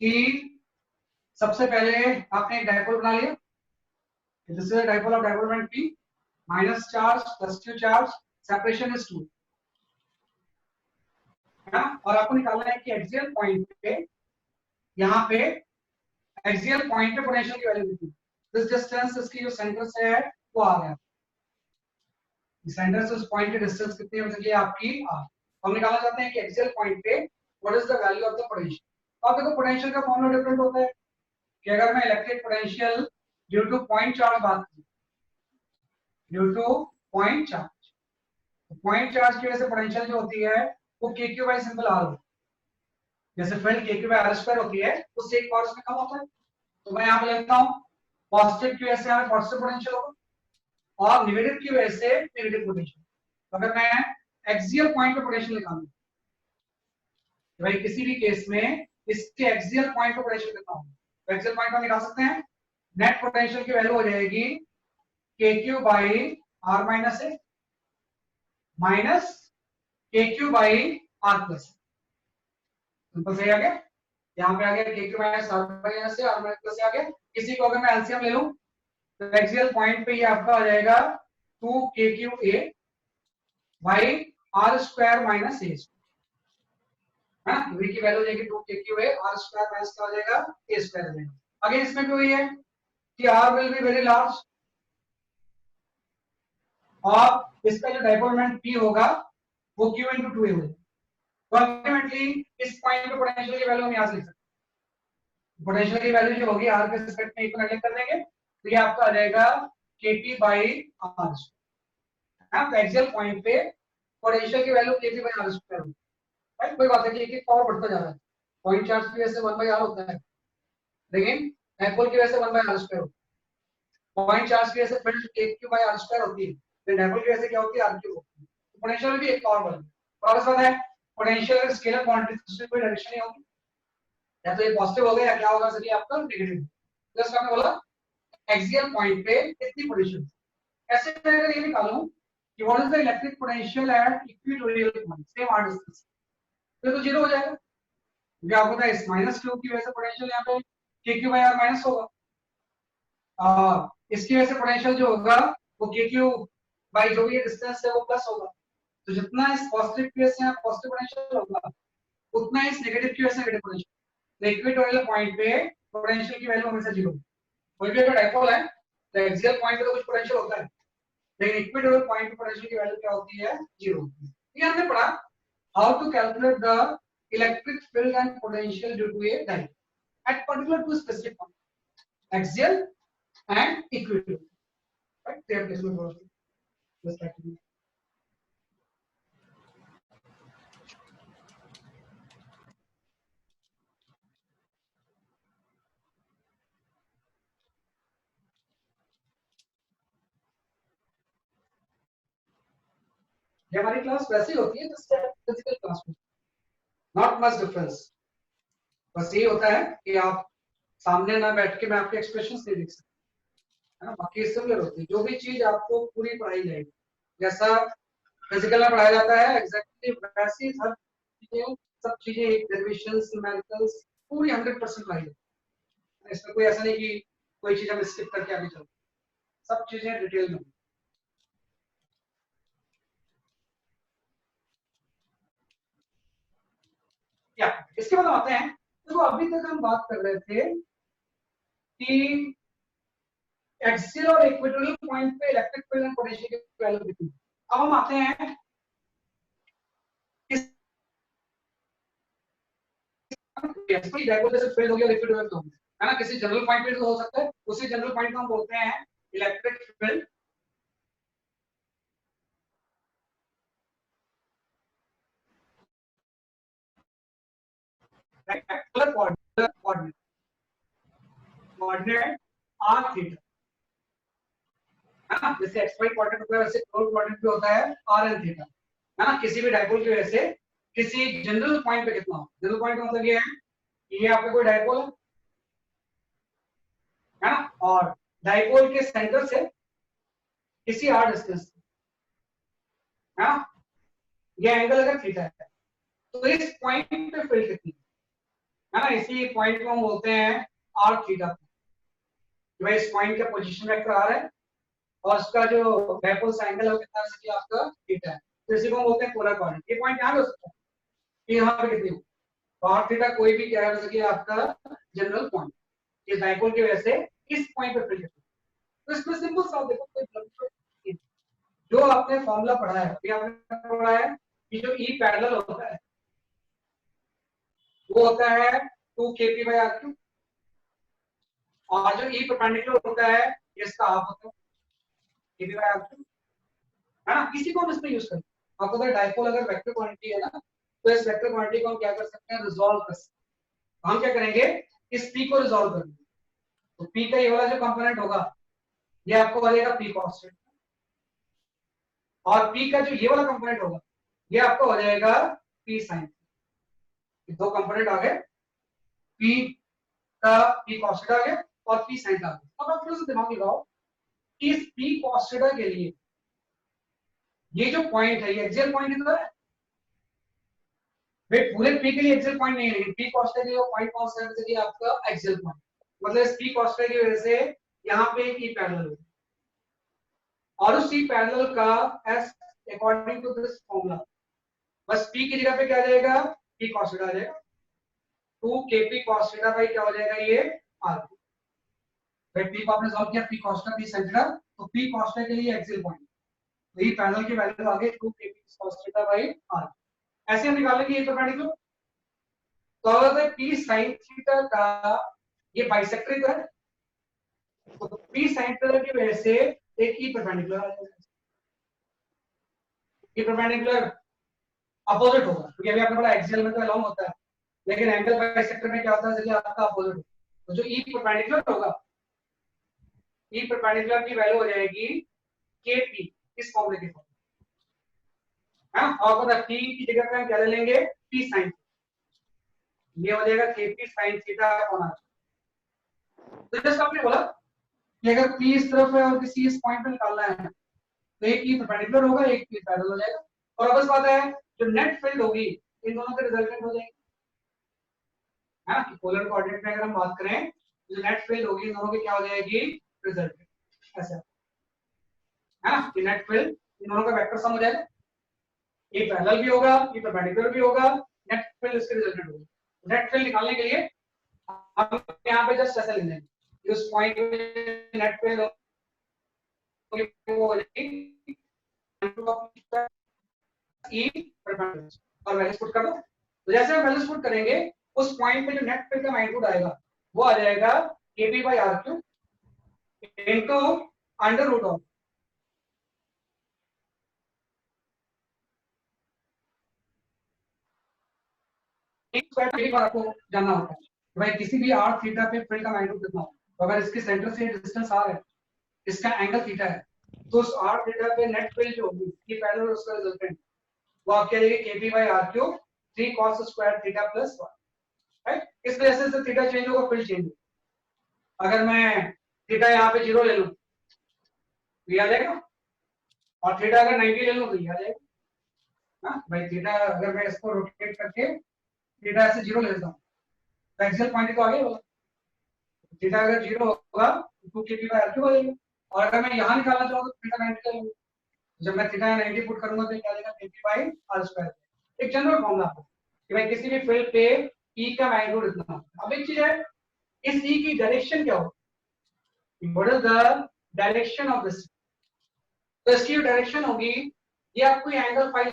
कि सबसे पहले आपने एक डाइपोल बना लिया, this is the dipole of dipole moment p, minus charge plus q charge, separation is 2, है ना। और आपको निकालना है कि एक्सियल पॉइंट पे, यहाँ पे एक्सियल पॉइंट पे पोटेंशियल की वैल्यू कितनी। दिस डिस्टेंस इसकी जो सेंटर से है वो आ गया, सेंटर से उस पॉइंट की डिस्टेंस कितनी हो सके आपकी r। हम निकालना चाहते हैं कि एक्सियल पॉइंट पे what is the value of the potential. तो आप देखो पोटेंशियल का फॉर्मूला डिफरेंट होता है कि अगर मैं electric potential due two point charge बात करूं, ड्यू टू पॉइंट चार्ज, तो पॉइंट चार्ज की वजह से पोटेंशियल जो होती है वो kq बाय सिंपल r होती है। जैसे field kq by r square होती है, उससे एक पावर उसमें कम होता है। तो मैं यहां पे लिखता हूं पॉजिटिव की वजह से यहां पॉजिटिव पोटेंशियल होगा और नेगेटिव की वजह से नेगेटिव पोटेंशियल। तो अगर मैं एक्सियल पॉइंट पे पोटेंशियल निकालूं, भाई किसी भी केस में इसके एक्सियल पॉइंट पे पोटेंशियल कितना होगा, तो एक्सियल पॉइंट हम निकाल सकते हैं। नेट पोटेंशियल की वैल्यू हो जाएगी kq by r minus a minus kq by r plus. Simple सही आ गया, यहाँ पे आ गया kq minus r minus a, r minus plus आ गया। किसी को अगर मैं एलसीएम ले लूं तो एक्सियल पॉइंट पे ये आपका आ जाएगा 2kqa by r square minus a, हाँ, v की वैल्यू हो जाएगी 2kqa, r स्क्वायर माइनस क्या हो जाएगा a स्क्वायर हो जाएगा। अगेन इसमें भी वही है कि r will be very large और इसका जो डाइपोल मोमेंट p होगा वो q into 2a होगा। तो अल्टीमेटली इस पॉइंट पे पोटेंशियल की वैल्यू हम यहां से लिख सकते हैं। पोटेंशियल की वैल्यू जो होगी r के रिस्पेक्ट में इक्वल नेगलेक्ट कर देंगे, तो ये आपका आ जाएगा kp बाय r। हां, तो एक्सियल पॉइंट पे पोटेंशियल की value kp by r square होगी, राइट। कोई बात है कि एक एक पावर बढ़ता जा रहा है, पॉइंट चार्ज की वजह से 1 बाय r होता है, लेकिन डाइपोल की वजह से 1 बाय r स्क्वायर होता है। पॉइंट चार्ज की वजह से field kq by r square होती है, फिर डाइपोल की वजह से क्या होती है r क्यूब होती है। तो पोटेंशियल में भी एक पावर बढ़ गई। और इस बात है पोटेंशियल अगर स्केलर क्वांटिटी से कोई डायरेक्शन नहीं होगी, या तो ये पॉजिटिव हो गया या क्या होगा, सर ये आपका नेगेटिव। जस्ट आपने बोला एक्सियल पॉइंट पे कितनी पोटेंशियल। ऐसे मैं अगर ये निकालूं कि what is the electric potential at equatorial point, same r distance, तो 0 हो जाएगा, क्योंकि आपको पता है इस माइनस q की वजह से पोटेंशियल यहाँ पे kq बाय r माइनस होगा, इसकी वजह से पोटेंशियल जो होगा वो kq बाय जो भी डिस्टेंस है वो प्लस होगा। तो जितना इस पॉजिटिव की वजह से यहाँ पॉजिटिव पोटेंशियल होगा, उतना इस नेगेटिव की वजह से नेगेटिव पोटेंशियल। तो इक्वेटोरियल पॉइंट पे पोटेंशियल की वैल्यू हमेशा 0 होगी। कोई भी अगर डाइपोल है तो एक्सियल पॉइंट पे तो कुछ पोटेंशियल होता है, लेकिन इक्वेटोरियल पॉइंट पे पोटेंशियल की वैल्यू क्या होती है, 0 होती है। ये हमने पढ़ा how to calculate the electric field and potential due to a dipole at particular to specific point, axial and equilibrium, right? Their placement velocity respectively. ये हमारी क्लास वैसी होती है जैसे फिजिकल क्लास में, नॉट मच डिफरेंस। बस ये होता है कि आप सामने ना बैठ के मैं आपके एक्सप्रेशंस नहीं देख सकता, है ना। बाकी सिमिलर होती है, जो भी चीज आपको पूरी पढ़ाई जाएगी, जैसा फिजिकल में पढ़ाया जाता है एग्जैक्टली वैसे ही हर चीजें, सब चीजें डेरिवेशंस न्यूमेरिकल्स पूरी 100% पढ़ाई जाती है। इसमें कोई ऐसा नहीं कि कोई चीज हम स्किप करके आगे चलते, सब चीजें डिटेल में। या इसके बाद आते हैं, तो अभी तक हम बात कर रहे थे कि एक्सियल और इक्वेटोरियल पॉइंट पे इलेक्ट्रिक फील्ड एंड पोटेंशियल की वैल्यू कितनी। अब हम आते हैं इस डायपोल जैसे फील्ड हो गया लिक्विड वेव तो है ना, किसी जनरल पॉइंट पे तो हो सकता है, उसी जनरल पॉइंट को हम बोलते हैं electric field. Coordinate r theta, है ना, जैसे xy कोऑर्डिनेट होता है वैसे पोलर कोऑर्डिनेट भी होता है r and थीटा, है ना। किसी भी डायपोल की वजह से किसी जनरल पॉइंट पे कितना हो, जनरल पॉइंट का मतलब ये है कि ये आपका कोई डायपोल है ना, और डायपोल के सेंटर से किसी r डिस्टेंस है ना, ये एंगल अगर थीटा है तो इस पॉइंट पे फील्ड कितनी है ना, इसी पॉइंट को हम बोलते हैं r थीटा। जो इस पॉइंट का पोजीशन वेक्टर r है और उसका जो डायपोल से एंगल है वो कितना है, आपका थीटा है, तो इसी को हम बोलते हैं पोलर कोऑर्डिनेट। ये पॉइंट यहां पे हो सकता है कि यहां पे कितनी हो, तो r थीटा कोई भी क्या है, जैसे कि आपका जनरल पॉइंट, इस डायपोल की वजह से इस पॉइंट पे फील्ड कितनी। तो इसमें सिंपल सा देखो, कोई जो आपने फॉर्मूला पढ़ा है, ये आपने पढ़ा है कि जो E पैरेलल होता है वो होता है 2kp/r3, और जो E परपेंडिकुलर होता है इसका हाफ होता है kp/r3, है ना। इसी को हम इसमें यूज करते हैं। आपको अगर डायपोल अगर वेक्टर क्वांटिटी है ना, तो इस वेक्टर क्वांटिटी को हम क्या कर सकते हैं, रिजॉल्व कर सकते हैं। हम क्या करेंगे, इस P को रिजॉल्व करेंगे, तो P का ये वाला जो कंपोनेंट होगा ये आपको बनेगा P cos θ, और P का जो ये वाला कंपोनेंट होगा ये आपका हो जाएगा P sin θ। दो कंपोनेंट आ गए, P का P cos θ आ गया और P sin θ आ गया। अब आप थोड़ा सा दिमाग लगाओ, इस P cos θ के लिए ये जो पॉइंट है ये एक्सियल पॉइंट इधर है भाई, पूरे P के लिए एक्सियल पॉइंट नहीं है, लेकिन P cos θ के लिए पॉइंट कौन सा है, जैसे कि आपका एक्सियल पॉइंट, मतलब इस P cos θ की वजह से यहाँ पे एक E पैरेलल है, और उस E पैरेलल का S according to this formula बस P की जगह पे क्या आ जाएगा, P cos θ आ जाएगा, 2kp cos θ भाई क्या हो जाएगा ये r। भाई P को आपने सॉल्व किया, P cos θ P sin θ, तो P cos θ के लिए एक्सियल पॉइंट, तो ये पैरेलल की वैल्यू आ गई 2kp cos θ बाय r। ऐसे हम निकालेंगे ये परपेंडिकुलर, तो अगर P sin θ का ये बाइसेक्टर इधर है, तो P sin θ की वजह से एक E परपेंडिकुलर आ जाएगा, ये परपेंडिकुलर अपोजिट होगा, क्योंकि अभी आपने पढ़ा एक्सियल में तो अलोंग होता है, लेकिन एंगल बाइसेक्टर में क्या होता है, जैसे आपका अपोजिट होगा, तो जो E परपेंडिकुलर होगा, E परपेंडिकुलर की वैल्यू हो जाएगी kp, इस फॉर्मूले की फॉर्म है, और पता P की जगह पे हम क्या ले लेंगे, P sin, ये हो जाएगा kp sin theta upon r। तो जैसे आपने बोला कि अगर P इस तरफ है और किसी इस पॉइंट पे निकालना है, तो एक E परपेंडिकुलर होगा, एक P पैरेलल हो जाएगा, और अब बस बात है जो नेट फील्ड होगी इन दोनों के रिजल्टेंट हो जाएगी, है ना। पोलर कोऑर्डिनेट में अगर हम बात करें तो जो नेट फील्ड होगी इन दोनों की क्या हो जाएगी, रिजल्टेंट, ऐसा है ना, कि नेट फील्ड इन दोनों का वेक्टर सम हो जाएगा, ये पैरेलल भी होगा, ये परपेंडिकुलर भी होगा, नेट फील्ड इसके रिजल्टेंट होगा। नेट फील्ड निकालने के लिए हम यहां पे जस्ट ऐसा लिख देंगे, उस पॉइंट पे नेट फील्ड वो हो जाएगी E परपेंडिकुलर, और वैल्यूज पुट कर दो। तो जैसे हम वैल्यूज पुट करेंगे उस पॉइंट पे जो नेट फील्ड का मैग्नीट्यूड आएगा वो आ जाएगा kp/r3, into under root of आपको जानना होता है भाई किसी भी आर थीटा पे फील्ड का मैग्नीट्यूड कितना होगा। तो अगर इसके सेंटर से डिस्टेंस आर है, इसका एंगल थीटा है, तो उस आर थीटा पे नेट फील्ड जो होगी ये पैरेलल उसका रिजल्टेंट वो आप कह देंगे kp by r cube 3 cos square theta plus 1, right. इस वजह से थीटा चेंज होगा, फील्ड चेंज होगा। अगर मैं थीटा यहाँ पे 0 ले लूं तो ये आ जाएगा, और थीटा अगर 90 ले लूं तो ये आ जाएगा। हाँ भाई थीटा अगर मैं इसको रोटेट करके थीटा ऐसे 0 ले लेता हूँ तो एक्सियल पॉइंट तो आगे होगा। थीटा अगर 0 होगा तो 2kp by r क्यूब आ जाएगा। और अगर मैं यहाँ निकालना चाहूँ तो थीटा 90 ले लूंगा, जब मैं थीटा 90 पुट करूंगा तो क्या आएगा kp by r स्क्वायर। एक जनरल फॉर्मूला है कि भाई किसी भी फील्ड पे E का मैग्नीट्यूड इतना होगा। अब एक चीज है, इस E की डायरेक्शन क्या होगी, what is the direction of this. तो इसकी जो डायरेक्शन होगी ये आपको एंगल फाई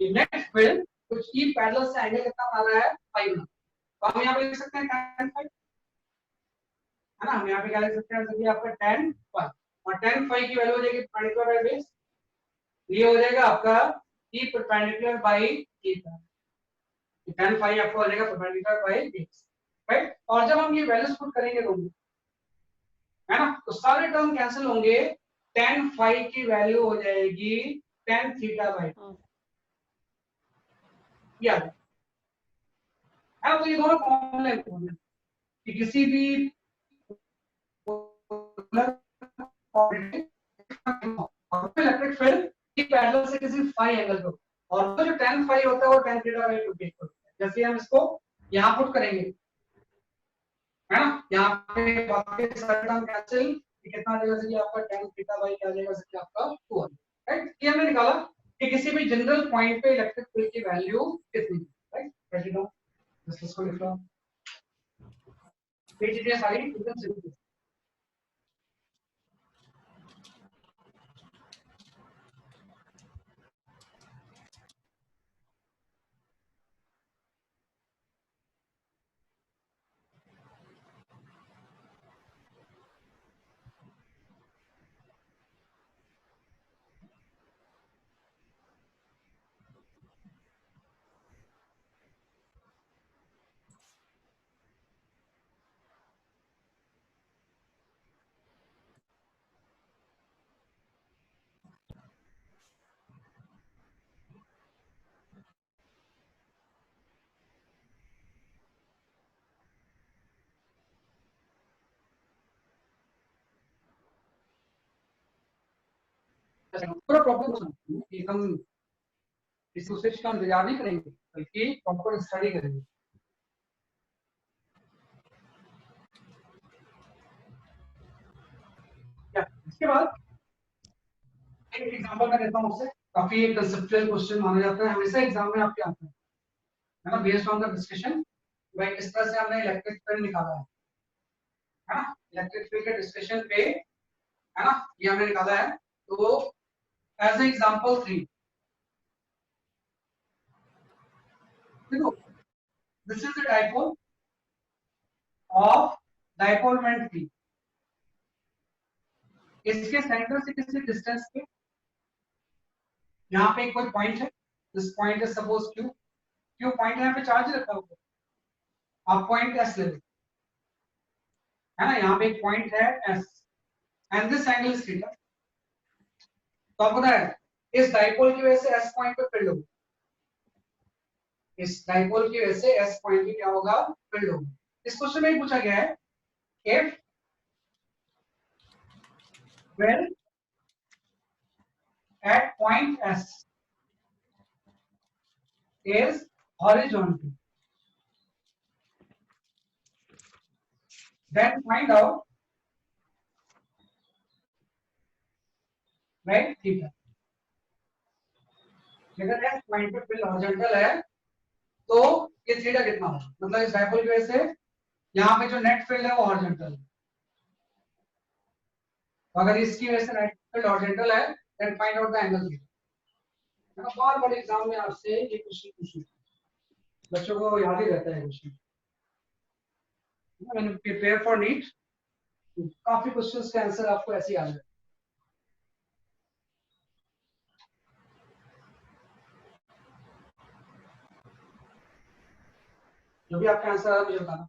नेट फील्ड कुछ E पैरेलल से एंगल कितना बना रहा है फाई बना। तो हम यहाँ पे लिख सकते हैं tan फाई, है ना। हम यहाँ पे क्या लिख सकते हैं, जैसे कि आपका tan फाई, और tan फाई की वैल्यू हो जाएगी परपेंडिकुलर बाय बेस, ये हो जाएगा आपका E perpendicular by theta. tan phi आपको हो जाएगा परपेंडिकुलर बाय बेस, राइट। और जब हम ये वैल्यूज पुट करेंगे दोनों, है ना, तो सारे टर्म कैंसिल होंगे, tan फाई की वैल्यू हो जाएगी tan थीटा बाय 2। याद है, तो ये दोनों फॉर्मूले हैं कि किसी भी इलेक्ट्रिक फील्ड की पैरेलल से किसी फाई एंगल को, और तो जो tan फाई होता है वो tan थीटा बाय 2 के इक्वल होता है। जैसे हम इसको यहाँ पुट करेंगे, है ना, यहाँ पे बाकी सारे टर्म कैंसिल, कितना आ जाएगा, जैसे कि आपका tan थीटा बाय क्या आ जाएगा, जैसे कि आपका 2 राइट। ये हमने निकाला कि किसी भी जनरल पॉइंट पे इलेक्ट्रिक फील्ड की वैल्यू कितनी है, राइट। राइट इट डाउन, इसको लिख लो, ये चीजें सारी एकदम सिंपल। पूरा प्रॉब्लम कि हम इस दूसरे का इंतजार नहीं करेंगे बल्कि प्रॉपर स्टडी करेंगे। इसके बाद एक एग्जांपल मैं देता हूं, उससे काफी एक कंसेप्चुअल क्वेश्चन माना जाता है, हमेशा एग्जाम में आपके आता है ना, बेस्ड ऑन द डिस्कशन। भाई इस तरह से हमने इलेक्ट्रिक फील्ड निकाला है ना, इलेक्ट्रिक फील्ड के डिस्कशन पे, है ना, ये हमने निकाला है। तो एज एग्जांपल 3 देखो, this is the dipole of dipole moment 3, इसके सेंटर से किसी डिस्टेंस पे यहाँ पे कोई पॉइंट है, this point is suppose Q, Q point यहाँ पे चार्ज रखा हुआ, आप पॉइंट एस ले लो, है ना, यहाँ पे एक पॉइंट है S and this angle is theta. तो आपको पता है इस डाइपोल की वजह से एस पॉइंट पे फील्ड होगा, इस डाइपोल की वजह से एस पॉइंट पे क्या होगा, फील्ड होगा। इस क्वेश्चन में पूछा गया है if when at point S is horizontal, then find out right theta। अगर S पॉइंट पे फील्ड हॉरिजॉन्टल है तो ये थीटा कितना होगा, मतलब इस डाइपोल की वजह से यहाँ पे जो नेट फील्ड है वो हॉरिजॉन्टल है, तो अगर इसकी वजह से नेट फील्ड हॉरिजॉन्टल है then find out the angle theta. बार बार एग्जाम में आपसे ये क्वेश्चन पूछे, बच्चों को याद ही रहता है question. When you prepare for NEET, काफी क्वेश्चंस के आंसर आपको ऐसे याद है। जो भी आपके आंसर है मुझे बताना।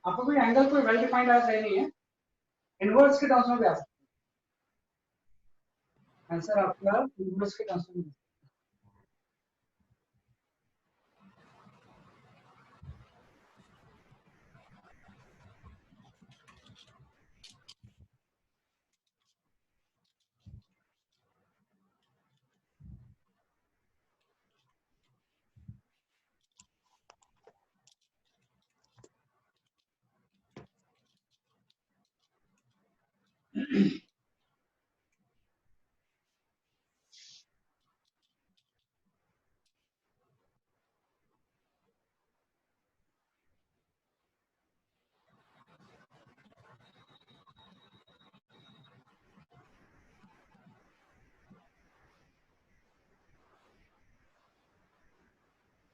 आपको कोई एंगल कोई वेल डिफाइंड आज नहीं है, इनवर्स के टर्म्स में भी आ सकता है। आंसर आपका इनवर्स के टर्म्स में।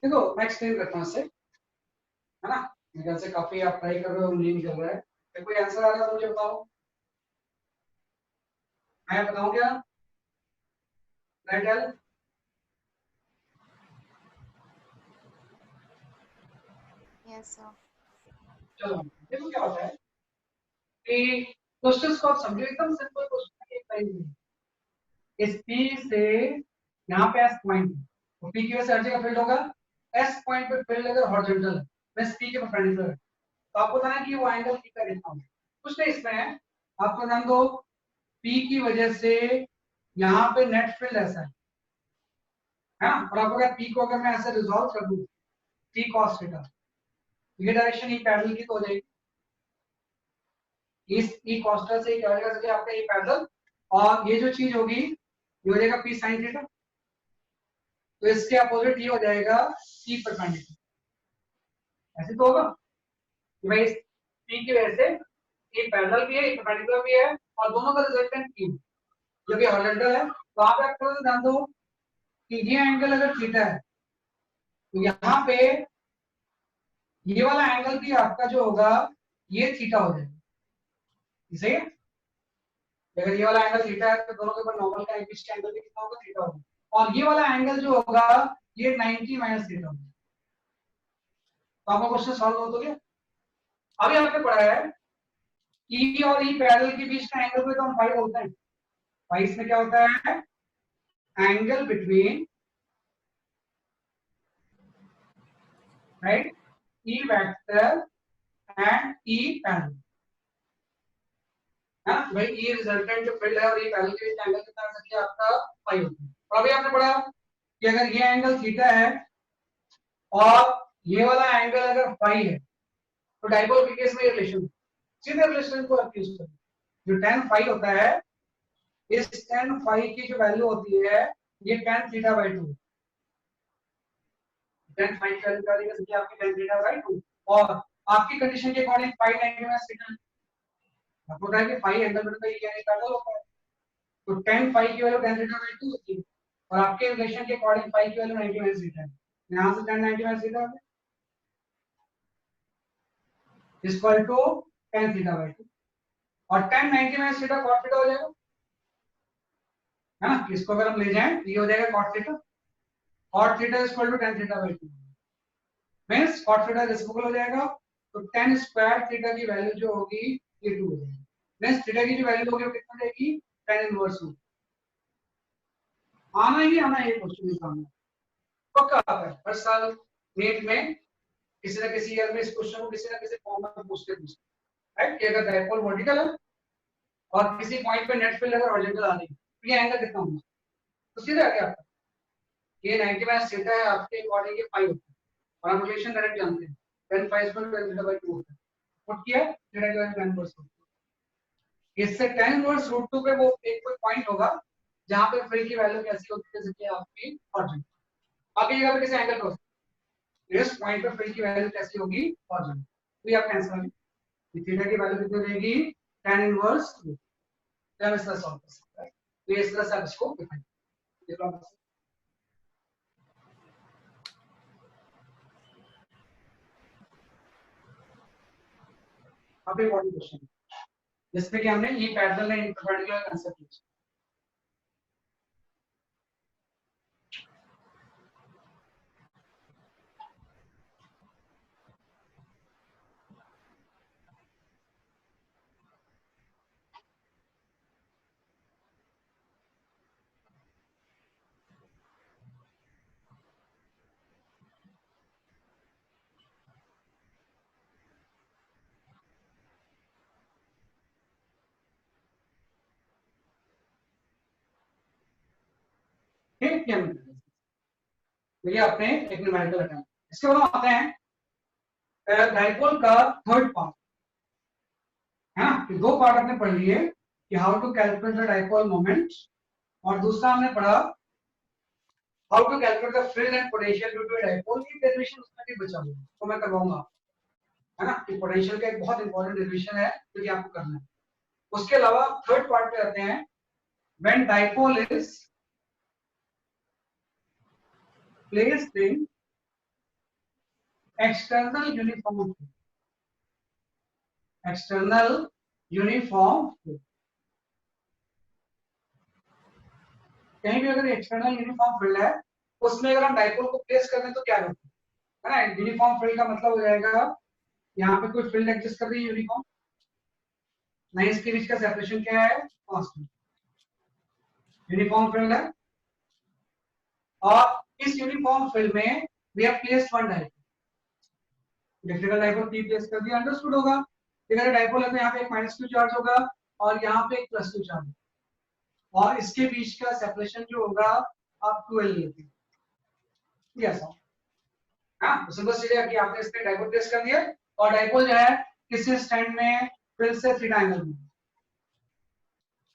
देखो मैं एक्सप्लेन करता हूँ इससे, है ना। मेरे ख्याल से काफी आप ट्राई कर रहे हो, मुझे निकल रहा है। तो कोई आंसर आ रहा है तो मुझे बताओ, मैं बताऊं क्या? राइट। Yes, sir. चलो देखो क्या होता है कि क्वेश्चंस को आप समझो, एकदम सिंपल क्वेश्चन है, एक लाइन में इस P से यहाँ पे S पॉइंट, तो P की वजह से हर जगह फील्ड होगा। S पॉइंट पे फील्ड अगर हॉरिजॉन्टल मैं P के परपेंडिकुलर, तो आपको बताना है कि वो एंगल कितना कितना होगा। कुछ नहीं इसमें है, आपको नाम दो P की वजह से यहाँ पे नेट फील्ड ऐसा है ना, और आपको क्या P को अगर मैं ऐसे रिजॉल्व कर दूं T cos थीटा, ये डायरेक्शन ई पैरेलल की तो हो जाएगी, इस ई कॉस्टल से क्या हो जाएगा सर आपका ई पैरेलल, और ये जो चीज होगी ये हो जाएगा पी साइन थीटा, तो इसके अपोजिट ये हो जाएगा ई परपेंडिकुलर, ऐसे तो होगा कि भाई पी की वजह से ई पैरेलल भी है ई परपेंडिकुलर भी है और दोनों का रिजल्टेंट पी जो कि हॉरिजॉन्टल है। तो आप एक थोड़ा सा ध्यान दो कि ये एंगल अगर थीटा है तो यहाँ पे ये वाला एंगल भी आपका जो होगा ये थीटा हो जाएगा, सही है। अगर ये वाला एंगल थीटा है तो दोनों के ऊपर नॉर्मल का पिच का एंगल भी कितना होगा थीटा होगा, और ये वाला एंगल जो होगा ये 90 माइनस थीटा होगा। तो आपका क्वेश्चन सॉल्व हो तो गया। अभी आपने पढ़ा है ई और ई पैरेलल के बीच का एंगल को तो हम फाई बोलते हैं। फाई इसमें क्या होता है, angle between right E vector and E parallel है ना। भाई ई रिजल्टेंट जो फील्ड है और ई पैरेलल के बीच एंगल कितना हो सकता है आपका फाई होता है। और अभी आपने पढ़ा कि अगर ये एंगल थीटा है और ये वाला एंगल अगर फाई है तो डाइपोल के केस में ये रिलेशन सीधे रिलेशन को आप यूज करें। जो tan फाई होता है इस tan फाई की जो वैल्यू होती है ये tan theta by 2, tan phi की वैल्यू क्या होगी कि आपकी tan थीटा बाय 2 और आपकी कंडीशन के अकॉर्डिंग फाई 90 माइनस थीटा आपको पता है कि फाई एंगल बिटवीन ये यानी पैरेलल होता है, तो tan फाई की वैल्यू tan थीटा बाय 2 होती है और आपके रिलेशन के अकॉर्डिंग फाई की वैल्यू 90 माइनस थीटा है। यहां से tan 90 माइनस थीटा हो गया equal to tan theta by 2 और tan 90 minus theta cos theta हो जाएगा है ना। इसको अगर हम ले जाएं तो ये हो जाएगा cos theta, cot theta equal to tan theta by 2 means cot theta reciprocal हो जाएगा तो tan स्क्वायर थीटा की वैल्यू जो होगी ये 2 हो जाएगी, मींस थीटा की जो वैल्यू होगी वो कितना जाएगी tan इनवर्स 2। आना ही आना ये क्वेश्चन निकालना पक्का आता है हर साल नीट में किसी ना किसी ईयर में इस क्वेश्चन को किसी ना किसी फॉर्म में पूछते राइट कि अगर डायपोल वर्टिकल है और किसी पॉइंट पे नेट फील्ड अगर हॉरिजॉन्टल आ रही है तो ये एंगल कितना होगा, तो सीधा आ गया आपका ये 90 माइनस थीटा है आपके अकॉर्डिंग ये फाई होता है और हम रिलेशन डायरेक्ट जानते हैं tan phi equal to tan theta by 2 होता है। पुट किया थीटा की वैल्यू tan इनवर्स इससे tan इनवर्स √2 पे वो एक कोई पॉइंट होगा जहां पे फील्ड की वैल्यू कैसी होती है जैसे कि आपकी हॉरिजॉन्टल बाकी जगह पे किसी एंगल पे इस पॉइंट पे फील्ड की वैल्यू कैसी होगी हॉरिजॉन्टल, तो ये आपका आंसर है थीटा की वैल्यू कितनी रहेगी tan इनवर्स 2। तो हम इस तरह सॉल्व कर सकते हैं, तो इस तरह से आप इसको डिफाइन करें। अब एक और क्वेश्चन जिसमें कि हमने ये parallel and perpendicular concept use ठीक है। तो ये आपने एक न्यूमेरिकल अटेम्प्ट, इसके बाद हम आते हैं डाइपोल का थर्ड पार्ट है ना। कि दो पार्ट आपने पढ़ लिए कि how to calculate the dipole moment और दूसरा हमने पढ़ा how to calculate the field and potential due to dipole की डेरिवेशन उसमें भी बचा हुआ है तो मैं करवाऊंगा है ना कि पोटेंशियल का एक बहुत इंपॉर्टेंट डेरिवेशन है जो कि आपको करना है। उसके अलावा थर्ड पार्ट पे आते हैं when dipole is placed in external uniform कहीं भी अगर एक्सटर्नल यूनिफॉर्म फील्ड है उसमें अगर हम डाइपोल को प्लेस कर दें तो क्या होता है ना। यूनिफॉर्म फील्ड का मतलब हो जाएगा यहाँ पे कोई फील्ड एग्जिस्ट कर रही है यूनिफॉर्म, नहीं इसके बीच का सेपरेशन क्या है कांस्टेंट, यूनिफॉर्म फील्ड है और इस यूनिफॉर्म फील्ड में we have placed one dipole, electrical dipole P place कर दिया अंडरस्टूड होगा। अगर डाइपोल है तो यहाँ पे एक -q चार्ज होगा और यहाँ पे एक +2 चार्ज और इसके बीच का सेपरेशन जो होगा आप 12 लेते हैं ऐसा। हाँ, सिंपल सीधे कि आपने इसमें डाइपोल प्लेस कर दिया और डाइपोल जो है किसी स्टैंड में फिर से थीटा एंगल में,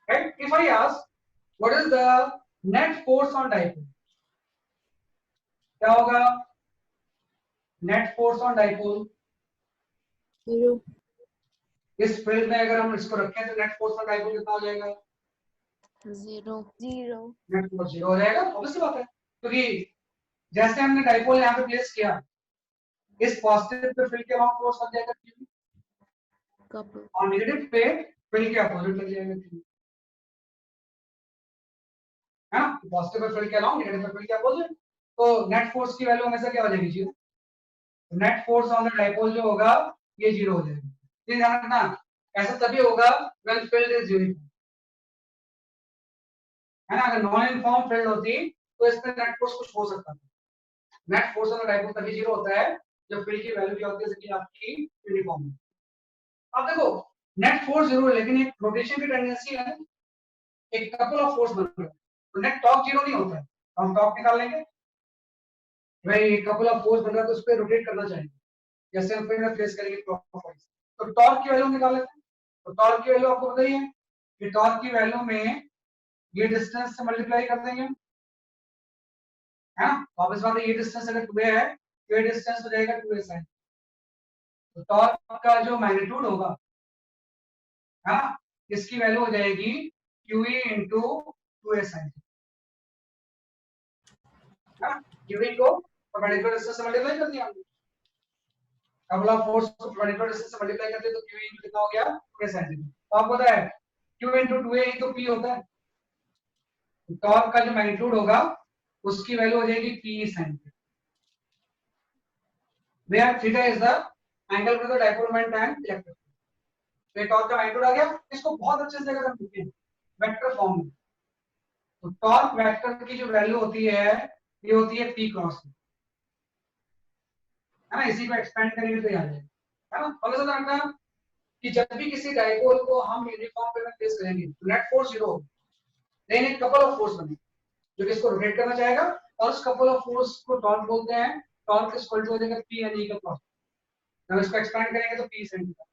right? If I ask what is the net force on dipole, क्या होगा? Net force on dipole, 0. इस फील्ड में अगर हम इसको रखें तो नेट फोर्स ऑन डाइपोल कितना हो जाएगा? 0. नेट फोर्स 0 हो जाएगा, ऑब्वियस बात है, क्योंकि जैसे हमने डाइपोल यहाँ पे प्लेस किया, इस पॉजिटिव पे फील्ड के अराउंड फोर्स लग जाएगा Q, Couple. और नेगेटिव पे फील्ड के अपोजिट लग जाएगा Q, है ना? पॉजिटिव पे फील्ड के अराउंड, नेगेटिव पे फील्ड के अपोजिट, तो नेट फोर्स की वैल्यू हमेशा क्या हो जाएगी? 0। Net force on the dipole जो होगा ये 0 हो जाएगा। ठीक ध्यान रखना, ऐसा तभी होगा व्हेन फील्ड इज यूनिफॉर्म, है ना? अगर नॉन यूनिफॉर्म फील्ड होती तो इसमें नेट फोर्स कुछ हो सकता था। Net force on the dipole तभी 0 होता है जब फील्ड की वैल्यू क्या होती है, जैसे कि आपकी यूनिफॉर्म है। अब देखो नेट फोर्स 0 है, लेकिन एक रोटेशन की टेंडेंसी है, एक कपल ऑफ फोर्स बन रहा है, तो नेट टॉर्क 0 नहीं होता है, हम टॉर्क निकाल लेंगे। भाई कपल ऑफ फोर्स बन रहा है तो उस पर रोटेट करना चाहिए, जैसे हम फिर में प्लेस करेंगे क्लॉकवाइज, तो टॉर्क की वैल्यू निकाल लेते हैं। तो टॉर्क की वैल्यू आपको बताइए कि टॉर्क की वैल्यू में ये डिस्टेंस से मल्टीप्लाई कर देंगे, है ना? वापस बात है, ये डिस्टेंस अगर 2a है तो ये डिस्टेंस हो जाएगा 2a sin, तो टॉर्क का जो मैग्नीट्यूड होगा, है ना, इसकी वैल्यू हो जाएगी QE into 2a sin, है ना? QE को परपेंडिकुलर डिस्टेंस से मल्टीप्लाई कर दिया हमने, कपल ऑफ फोर्स को परपेंडिकुलर डिस्टेंस से मल्टीप्लाई करते तो QE into कितना हो गया? 2a sin। तो आपको पता है Q into 2a ही तो P होता है, टॉर्क का जो मैग्नीट्यूड होगा उसकी वैल्यू हो जाएगी P sin, where theta is the angle between the dipole moment and electric field। तो टॉर्क का मैग्नीट्यूड आ गया, इसको बहुत अच्छे से अगर हम लिखें वेक्टर फॉर्म में, तो टॉर्क वेक्टर की जो वैल्यू होती है ये होती है P क्रॉस, है ना? इसी को एक्सपेंड करेंगे तो ये आ जाएगा, है ना? और समझ रखना कि जब भी किसी डाइपोल को हम यूनिफॉर्म पे प्लेस करेंगे तो नेट फोर्स 0 होगा, लेकिन एक कपल ऑफ फोर्स बनेगा जो कि इसको रोटेट करना चाहेगा, और उस कपल ऑफ फोर्स को टॉर्क बोलते हैं। टॉर्क इज इक्वल टू हो जाएगा P यानी का क्रॉस, हम इसको एक्सपेंड करेंगे तो P sin थीटा।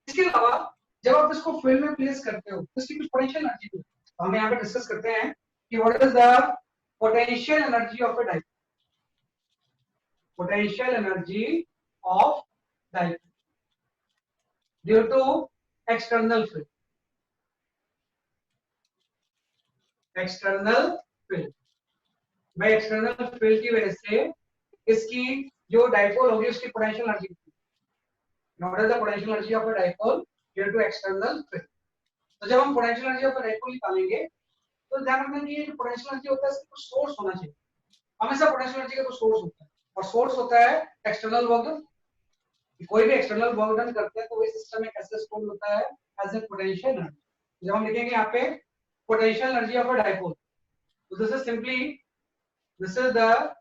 इसके अलावा जब आप इसको फील्ड में प्लेस करते हो तो इसकी कुछ पोटेंशियल एनर्जी है, तो हम यहाँ पे डिस्कस करते हैं कि what is the potential energy of a dipole, potential energy of dipole due to external field, external field, भाई एक्सटर्नल फील्ड की वजह से इसकी जो डाइपोल होगी उसकी potential energy, what is the potential energy of a dipole due to external field। तो जब हम potential energy of a dipole निकालेंगे तो ध्यान रखना कि ये जो पोटेंशियल एनर्जी होता है इसका कुछ सोर्स होना चाहिए, हमेशा पोटेंशियल एनर्जी का कुछ सोर्स होता है, और सोर्स होता है एक्सटर्नल वर्क डन। कोई भी एक्सटर्नल वर्क डन करते हैं तो वही सिस्टम में कैसे स्टोर होता है एज ए पोटेंशियल एनर्जी। जब हम लिखेंगे यहाँ पे potential energy of a dipole, तो this is simply this is the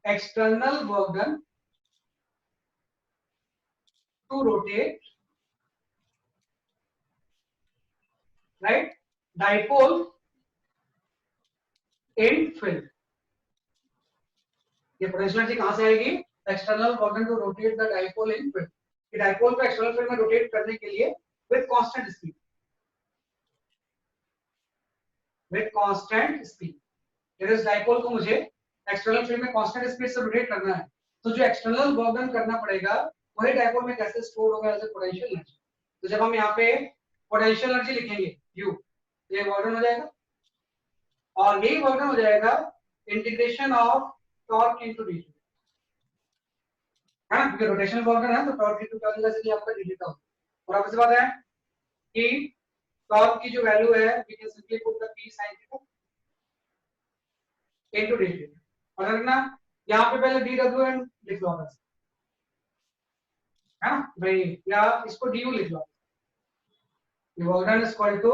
external work done to rotate, right, dipole in field। ये पोटेंशियल एनर्जी कहां से आएगी? External work done to rotate the dipole in field, कि dipole को external field में rotate करने के लिए with constant speed, with constant speed. इस डाइपोल को मुझे एक्सटर्नल फील्ड में कांस्टेंट स्पीड से रोटेट करना है, तो जो एक्सटर्नल वर्क डन करना पड़ेगा वही डाइपोल में कैसे स्टोर होगा एज ए पोटेंशियल एनर्जी। तो जब हम यहाँ पे पोटेंशियल एनर्जी लिखेंगे U, ये वर्क डन हो जाएगा, और यही वर्क डन हो जाएगा integration of torque into dt, है ना? क्योंकि रोटेशनल वर्क डन है तो टॉर्क इनटू क्या होगा, जैसे आपका dt होगा। और आपसे बात है कि टॉर्क की जो वैल्यू है we can simply put the P sin theta into dt, और रखना यहाँ पे पहले dWm लिख लो, है ना भाई, या इसको du लिख लो, ये work done is equal to,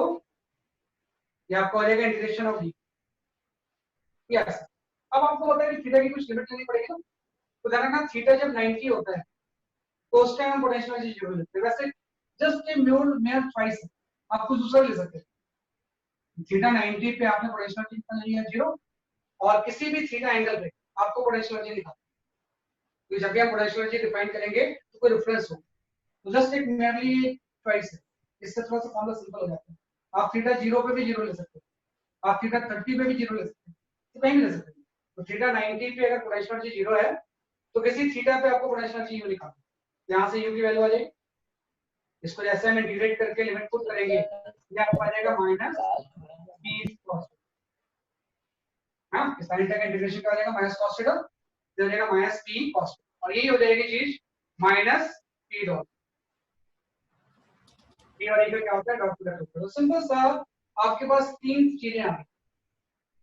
ये आपको आ जाएगा इंटीग्रेशन ऑफ d। यस, अब आपको पता है कि थीटा की कुछ लिमिट लेनी पड़ेगी ना, तो ध्यान रखना थीटा जब 90 होता है तो उस टाइम हम पोटेंशियल एनर्जी जीरो लेते हैं। वैसे जस्ट ए मेयर चॉइस है, आप कुछ दूसरा ले सकते हैं। थीटा 90 पे आपने पोटेंशियल एनर्जी कितना लिया? 0, और किसी भी थीटा एंगल पे आपको पोटेंशियल एनर्जी निकालना है। तो जब भी हम पोटेंशियल एनर्जी डिफाइन करेंगे तो कोई रेफरेंस हो, तो जस्ट एक मेयरली चॉइस है, इससे थोड़ा सा फॉर्मूला सिंपल हो जाता है। आप थीटा 0 पे भी 0 ले सकते हो, आप थीटा 30 पे भी 0 ले सकते हो, तो कहीं भी ले सकते हो। तो थीटा 90 पे अगर पोटेंशियल एनर्जी 0 है तो किसी थीटा पे आपको पोटेंशियल एनर्जी यू निकालना है। यहाँ से यू की वैल्यू आ जाएगी, इसको जैसे हम इंटीग्रेट करके लिमिट पुट करेंगे ये आपको आ जाएगा माइनस पी कॉस, हाँ इस साइन का इंटीग्रेशन क्या हो जाएगा माइनस कॉस थीटा, ये हो जाएगा माइनस पी कॉस, और यही हो जाएगी चीज माइनस पी डॉट। पी और ई का क्या होता है डॉट प्रोडक्ट होता है। तो सिंपल सा आपके पास तीन चीजें आ गई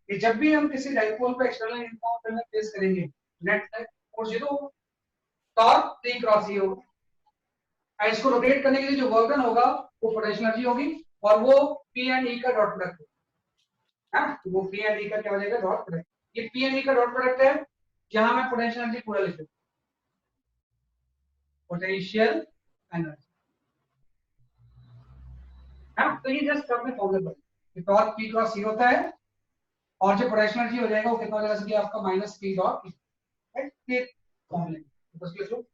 कि जब भी हम किसी डाइपोल को एक्सटर्नल यूनिफॉर्म फ्रेम में प्लेस करेंगे, नेट फोर्स 0 टॉर्क 3 क्रॉस ई होगा, और इसको रोटेट करने के लिए जो वर्क डन होगा वो पोटेंशियल एनर्जी होगी, और वो पी एंड ई का डॉट प्रोडक्ट है, तो वो पी एंड ई का क्या हो जाएगा डॉट प्रोडक्ट। ये पी एंड ई का डॉट प्रोडक्ट है जहां मैं पोटेंशियल एनर्जी पूरा लिख दूं, पोटेंशियल एनर्जी है, तो ये जस्ट अपने फॉर्मूले पर टॉर्क पी क्रॉस ई होता है, और जो पोटेंशियल एनर्जी हो जाएगा वो कितना हो जाएगा कि आपका minus P dot E, right. ये फॉर्मूले बस लिख लो,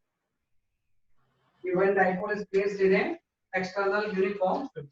when dipole is placed in an external uniform field.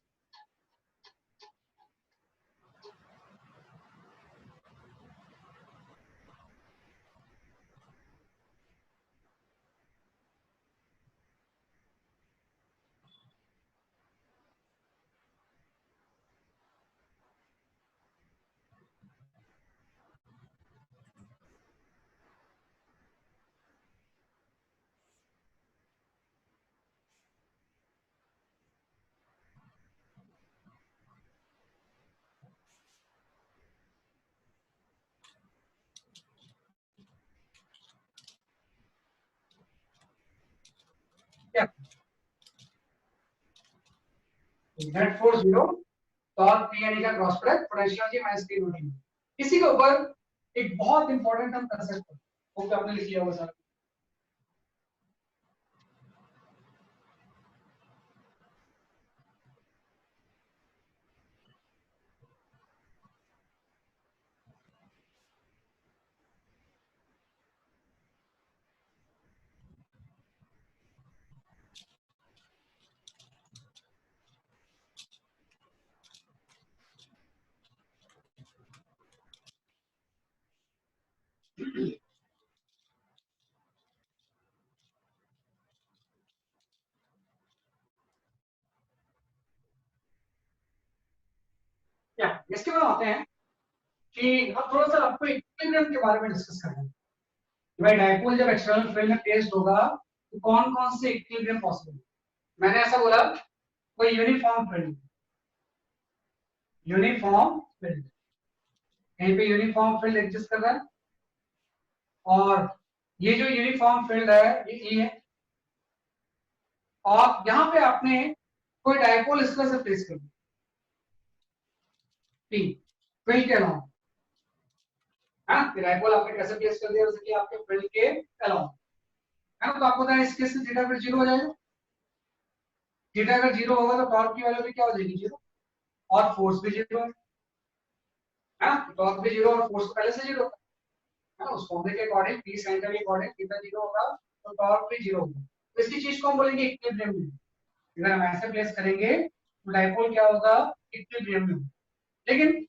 Yeah. Net force 0, torque P and E का cross product, potential energy minus P dot E। इसी के ऊपर एक बहुत इंपॉर्टेंट हम कंसेप्ट है, वो क्या आपने लिख लिया होगा सर। क्या इसके बाद आते हैं कि हम थोड़ा सा आपको इक्विलिब्रियम के बारे में डिस्कस करना है। भाई डाइपोल जब एक्सटर्नल फील्ड में प्लेस्ड होगा तो कौन कौन से इक्विलिब्रियम पॉसिबल है। मैंने ऐसा बोला कोई यूनिफॉर्म फील्ड, यूनिफॉर्म फील्ड कहीं पे यूनिफॉर्म फील्ड एग्जिस्ट कर रहा है, और ये जो यूनिफॉर्म फील्ड है ये E है, और यहां पे आपने कोई डाइपोल इस तरह से प्लेस कर दिया P फील्ड के अलाउंग, है ना, डाइपोल आपने कैसे प्लेस कर दिया जैसे कि आपके फील्ड के अलाउंग, है ना। तो आपको पता है इस केस में थीटा फिर 0 हो जाएगा, थीटा अगर 0 होगा तो टॉर्क की वैल्यू भी क्या हो जाएगी 0, और फोर्स भी 0 है ना, टॉर्क भी 0 और फोर्स पहले से 0 होता है ना। उस फॉर्मूले के अकॉर्डिंग P sin के अकॉर्डिंग थीटा 0 होगा तो टॉर्क भी 0 होगा, तो इसकी चीज को हम बोलेंगे इक्विलिब्रियम में। अगर हम ऐसे प्लेस करेंगे तो डाइपोल क्या होगा इक्विलिब्रियम में। लेकिन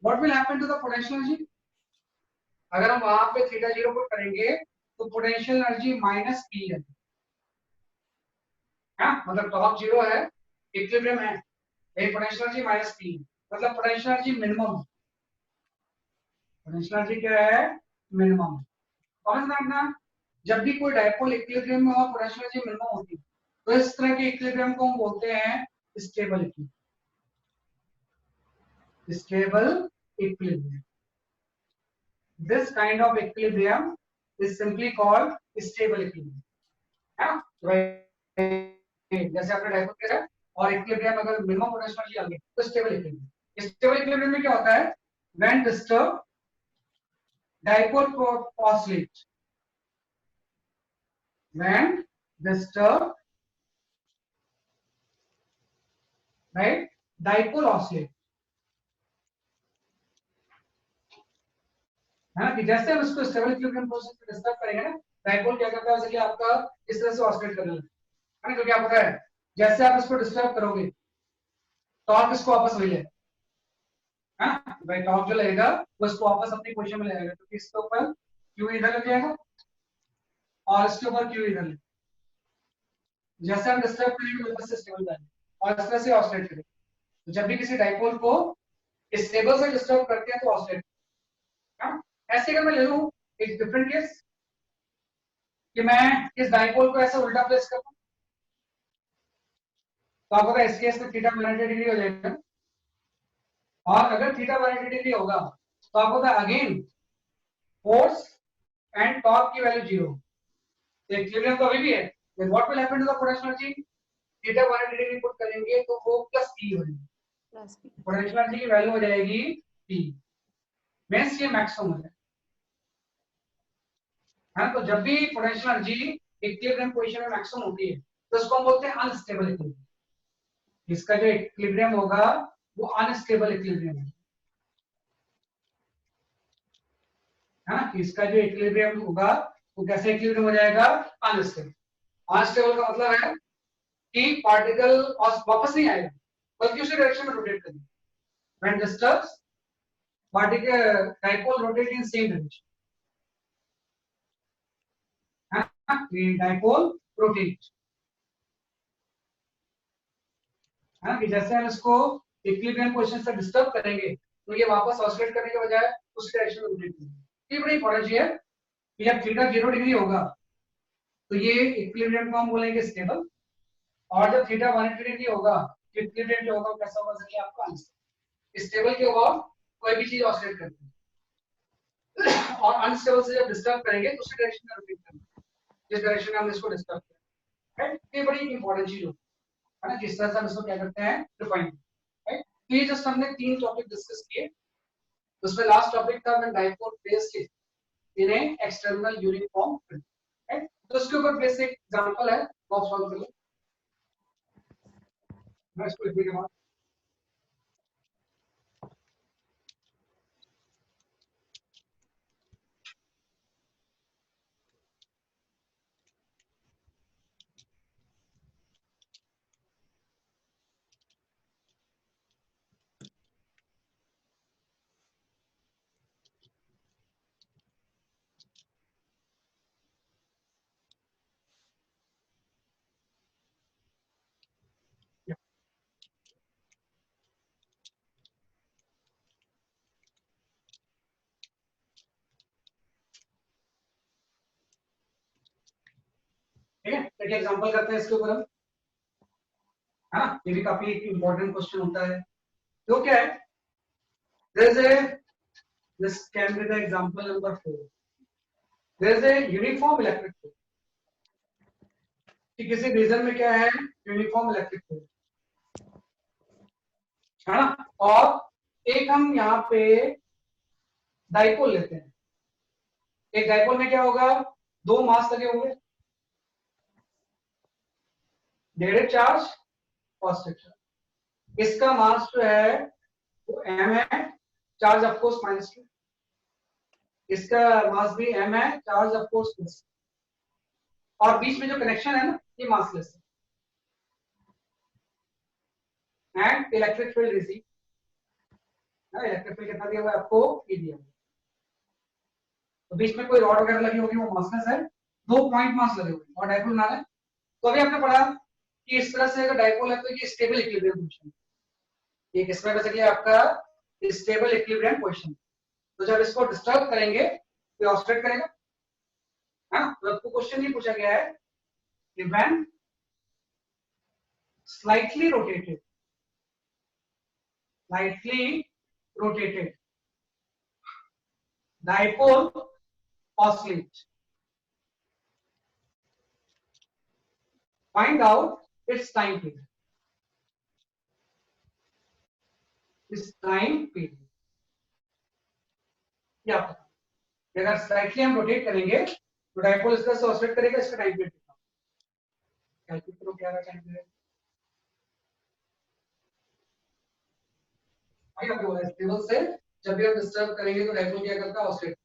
what will happen to the potential energy, अगर हम वहां पे थीटा 0 पुट करेंगे तो पोटेंशियल एनर्जी माइनस पी है, मतलब टॉर्क 0 है इक्विलिब्रियम है, एक पोटेंशियल एनर्जी माइनस पी, मतलब potential energy minimum, potential energy क्या है मिनिमम। समझ में आना, जब भी कोई डाइपोल इक्विलिब्रियम में हो पोटेंशियल एनर्जी मिनिमम होती है, तो इस तरह के इक्विलिब्रियम को हम बोलते हैं stable equilibrium, stable equilibrium. This kind of equilibrium is simply called stable equilibrium, है ना। जैसे आपने डाइपोल किया है और इक्विलिब्रियम अगर मिनिमम पोटेंशियल एनर्जी आ गई तो स्टेबल इक्विलिब्रियम। स्टेबल इक्विलिब्रियम में क्या होता है, when disturbed dipole oscillate, when disturbed right dipole oscillate, है ना, कि जैसे हम इसको स्टेबल इक्विलिब्रियम पोजीशन पे डिस्टर्ब करेंगे ना, डाइपोल क्या करता है जैसे कि आपका इस तरह से ऑसिलेट करने लगता है ना, क्योंकि आपको पता है जैसे आप इसको डिस्टर्ब करोगे टॉर्क इसको वापस वही है ना, भाई टॉर्क जो लगेगा वो इसको वापस अपनी पोजीशन में ले जाएगा, क्योंकि इसके ऊपर क्यू इधर लग जाएगा और इसके ऊपर क्यू इधर लग, जैसे हम डिस्टर्ब करेंगे वापस से स्टेबल जाएगा और इस तरह से ऑसिलेट करेगा। तो जब भी किसी डाइपोल को स्टेबल से डिस्टर्ब करते हैं तो ऑसिलेट, हाँ ऐसे अगर मैं ले लूं एक डिफरेंट केस कि मैं इस डाइपोल को ऐसे उल्टा प्लेस कर दूं, तो आपको इस केस में थीटा 180 डिग्री हो जाएगा, और अगर थीटा 180 डिग्री होगा तो आपको अगेन फोर्स एंड टॉर्क की वैल्यू जीरो, तो इक्विलिब्रियम तो अभी भी है, then what will happen to the potential energy, theta 180 degree put करेंगे तो वो प्लस p हो जाएगी, प्लस बी। पोटेंशियल एनर्जी की वैल्यू हो जाएगी p, मींस ये मैक्सिमम हो जाएगा, है ना। तो जब भी पोटेंशियल एनर्जी इक्विलिब्रियम पोजीशन में मैक्सिमम होती है तो उसको हम बोलते हैं अनस्टेबल इक्विलिब्रियम, इसका जो इक्विलिब्रियम होगा वो अनस्टेबल इक्विलिब्रियम है ना, इसका जो इक्विलिब्रियम होगा वो कैसे इक्विलिब्रियम हो जाएगा, अनस्टेबल। अनस्टेबल का मतलब है कि पार्टिकल वापस नहीं आएगा बल्कि उसी डायरेक्शन में रोटेट करेगा, when disturbs particle dipole rotate in same direction, है ना, dipole rotate, है ना, कि जैसे हम इसको इक्विलिब्रियम पोजीशन से डिस्टर्ब करेंगे तो ये वापस ऑसिलेट करने के बजाय उस डायरेक्शन में रोटेट करेगा। ये बड़ी इंपॉर्टेंट चीज है कि जब थीटा 0 डिग्री होगा तो ये इक्विलिब्रियम को हम बोलेंगे स्टेबल, और जब थीटा 180 डिग्री होगा तो इक्विलिब्रियम जो होगा वो कैसा होगा, जैसे आपको अनस्टेबल, स्टेबल के अबाउट कोई भी चीज ऑसिलेट करती है और अनस्टेबल से जब डिस्टर्ब करेंगे तो उसी डायरेक्शन में रोटेट करेंगे जिस डायरेक्शन में हम इसको डिस्टर्ब करें, राइट। ये बड़ी इंपॉर्टेंट चीज होती है ना, जिस तरह से हम इसको क्या करते हैं डिफाइन, राइट। तो ये जस्ट हमने 3 टॉपिक डिस्कस किए, उसमें लास्ट टॉपिक था when dipole placed in A external uniform field, right. तो उसके ऊपर बेसिक एग्जांपल है वो आप सॉल्व कर लो, मैं इसको लिखने के बाद ठीक है, एक एग्जांपल करते हैं इसके ऊपर हम, हाँ ये भी काफी इंपॉर्टेंट क्वेश्चन होता है। तो क्या है, there is a, this can be the example number 4, there is a uniform electric field, कि किसी रीजन में क्या है यूनिफॉर्म इलेक्ट्रिक फील्ड, है ना, और एक हम यहाँ पे डाइपोल लेते हैं, एक डाइपोल में क्या होगा, दो मास लगे होंगे, नेगेटिव चार्ज पॉजिटिव चार्ज, इसका मास जो है वो m है, चार्ज ऑफ कोर्स -2, इसका मास भी m है, चार्ज ऑफ कोर्स प्लस, और बीच में जो कनेक्शन है ना ये मासलेस है, and electric field receive, electric field कितना दिया हुआ है आपको, ये दिया हुआ है, तो बीच में कोई रॉड वगैरह लगी होगी वो मासलेस है, दो पॉइंट मास लगे हुए और डाइपोल बना है। तो अभी आपने पढ़ा कि इस तरह से अगर डाइपोल है तो ये स्टेबल इक्विलिब्रियम पोजीशन, ये किसमें बेसिकली आपका स्टेबल इक्विलिब्रियम पोजीशन, तो जब इसको डिस्टर्ब करेंगे तो ऑसिलेट करेगा, हाँ। तो आपको क्वेश्चन ये पूछा गया है कि when slightly rotated dipole oscillate, find out its time period, क्या पता, अगर स्लाइटली हम रोटेट करेंगे तो डाइपोल इस तरह से ऑसिलेट करेगा, इसका टाइम पीरियड कितना, कैलकुलेट करो क्या टाइम पीरियड, भाई आपको बोला स्टेबल से जब भी हम डिस्टर्ब करेंगे तो डाइपोल क्या करता है, ऑसिलेट,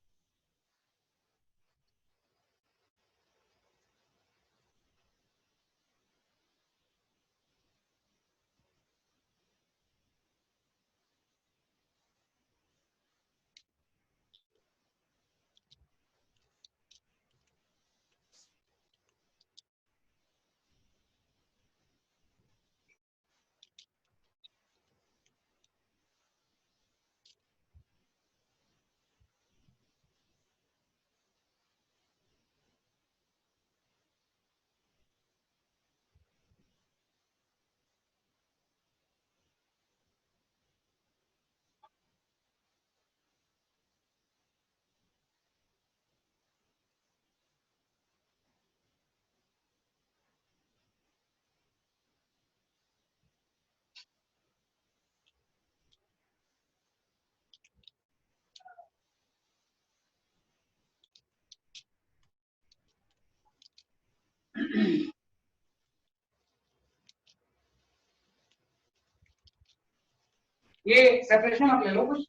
ये सेपरेशन आप ले लो कुछ,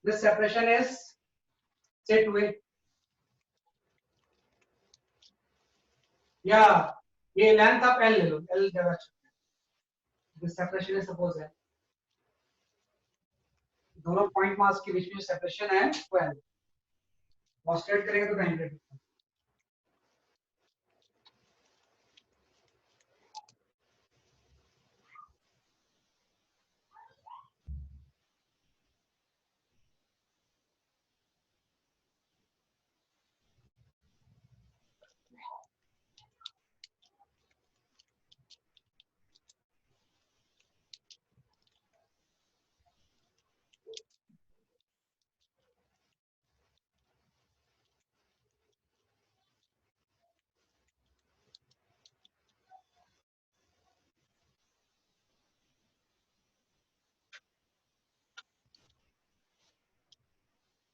दिस सेपरेशन इज सेट हुए, या ये लेंथ आप एल ले लो, एल ज्यादा अच्छा है, दिस सेपरेशन इज सपोज है दोनों पॉइंट मास के बीच में सेपरेशन है वो एल, ऑस्ट्रेट करेंगे तो टाइम रेट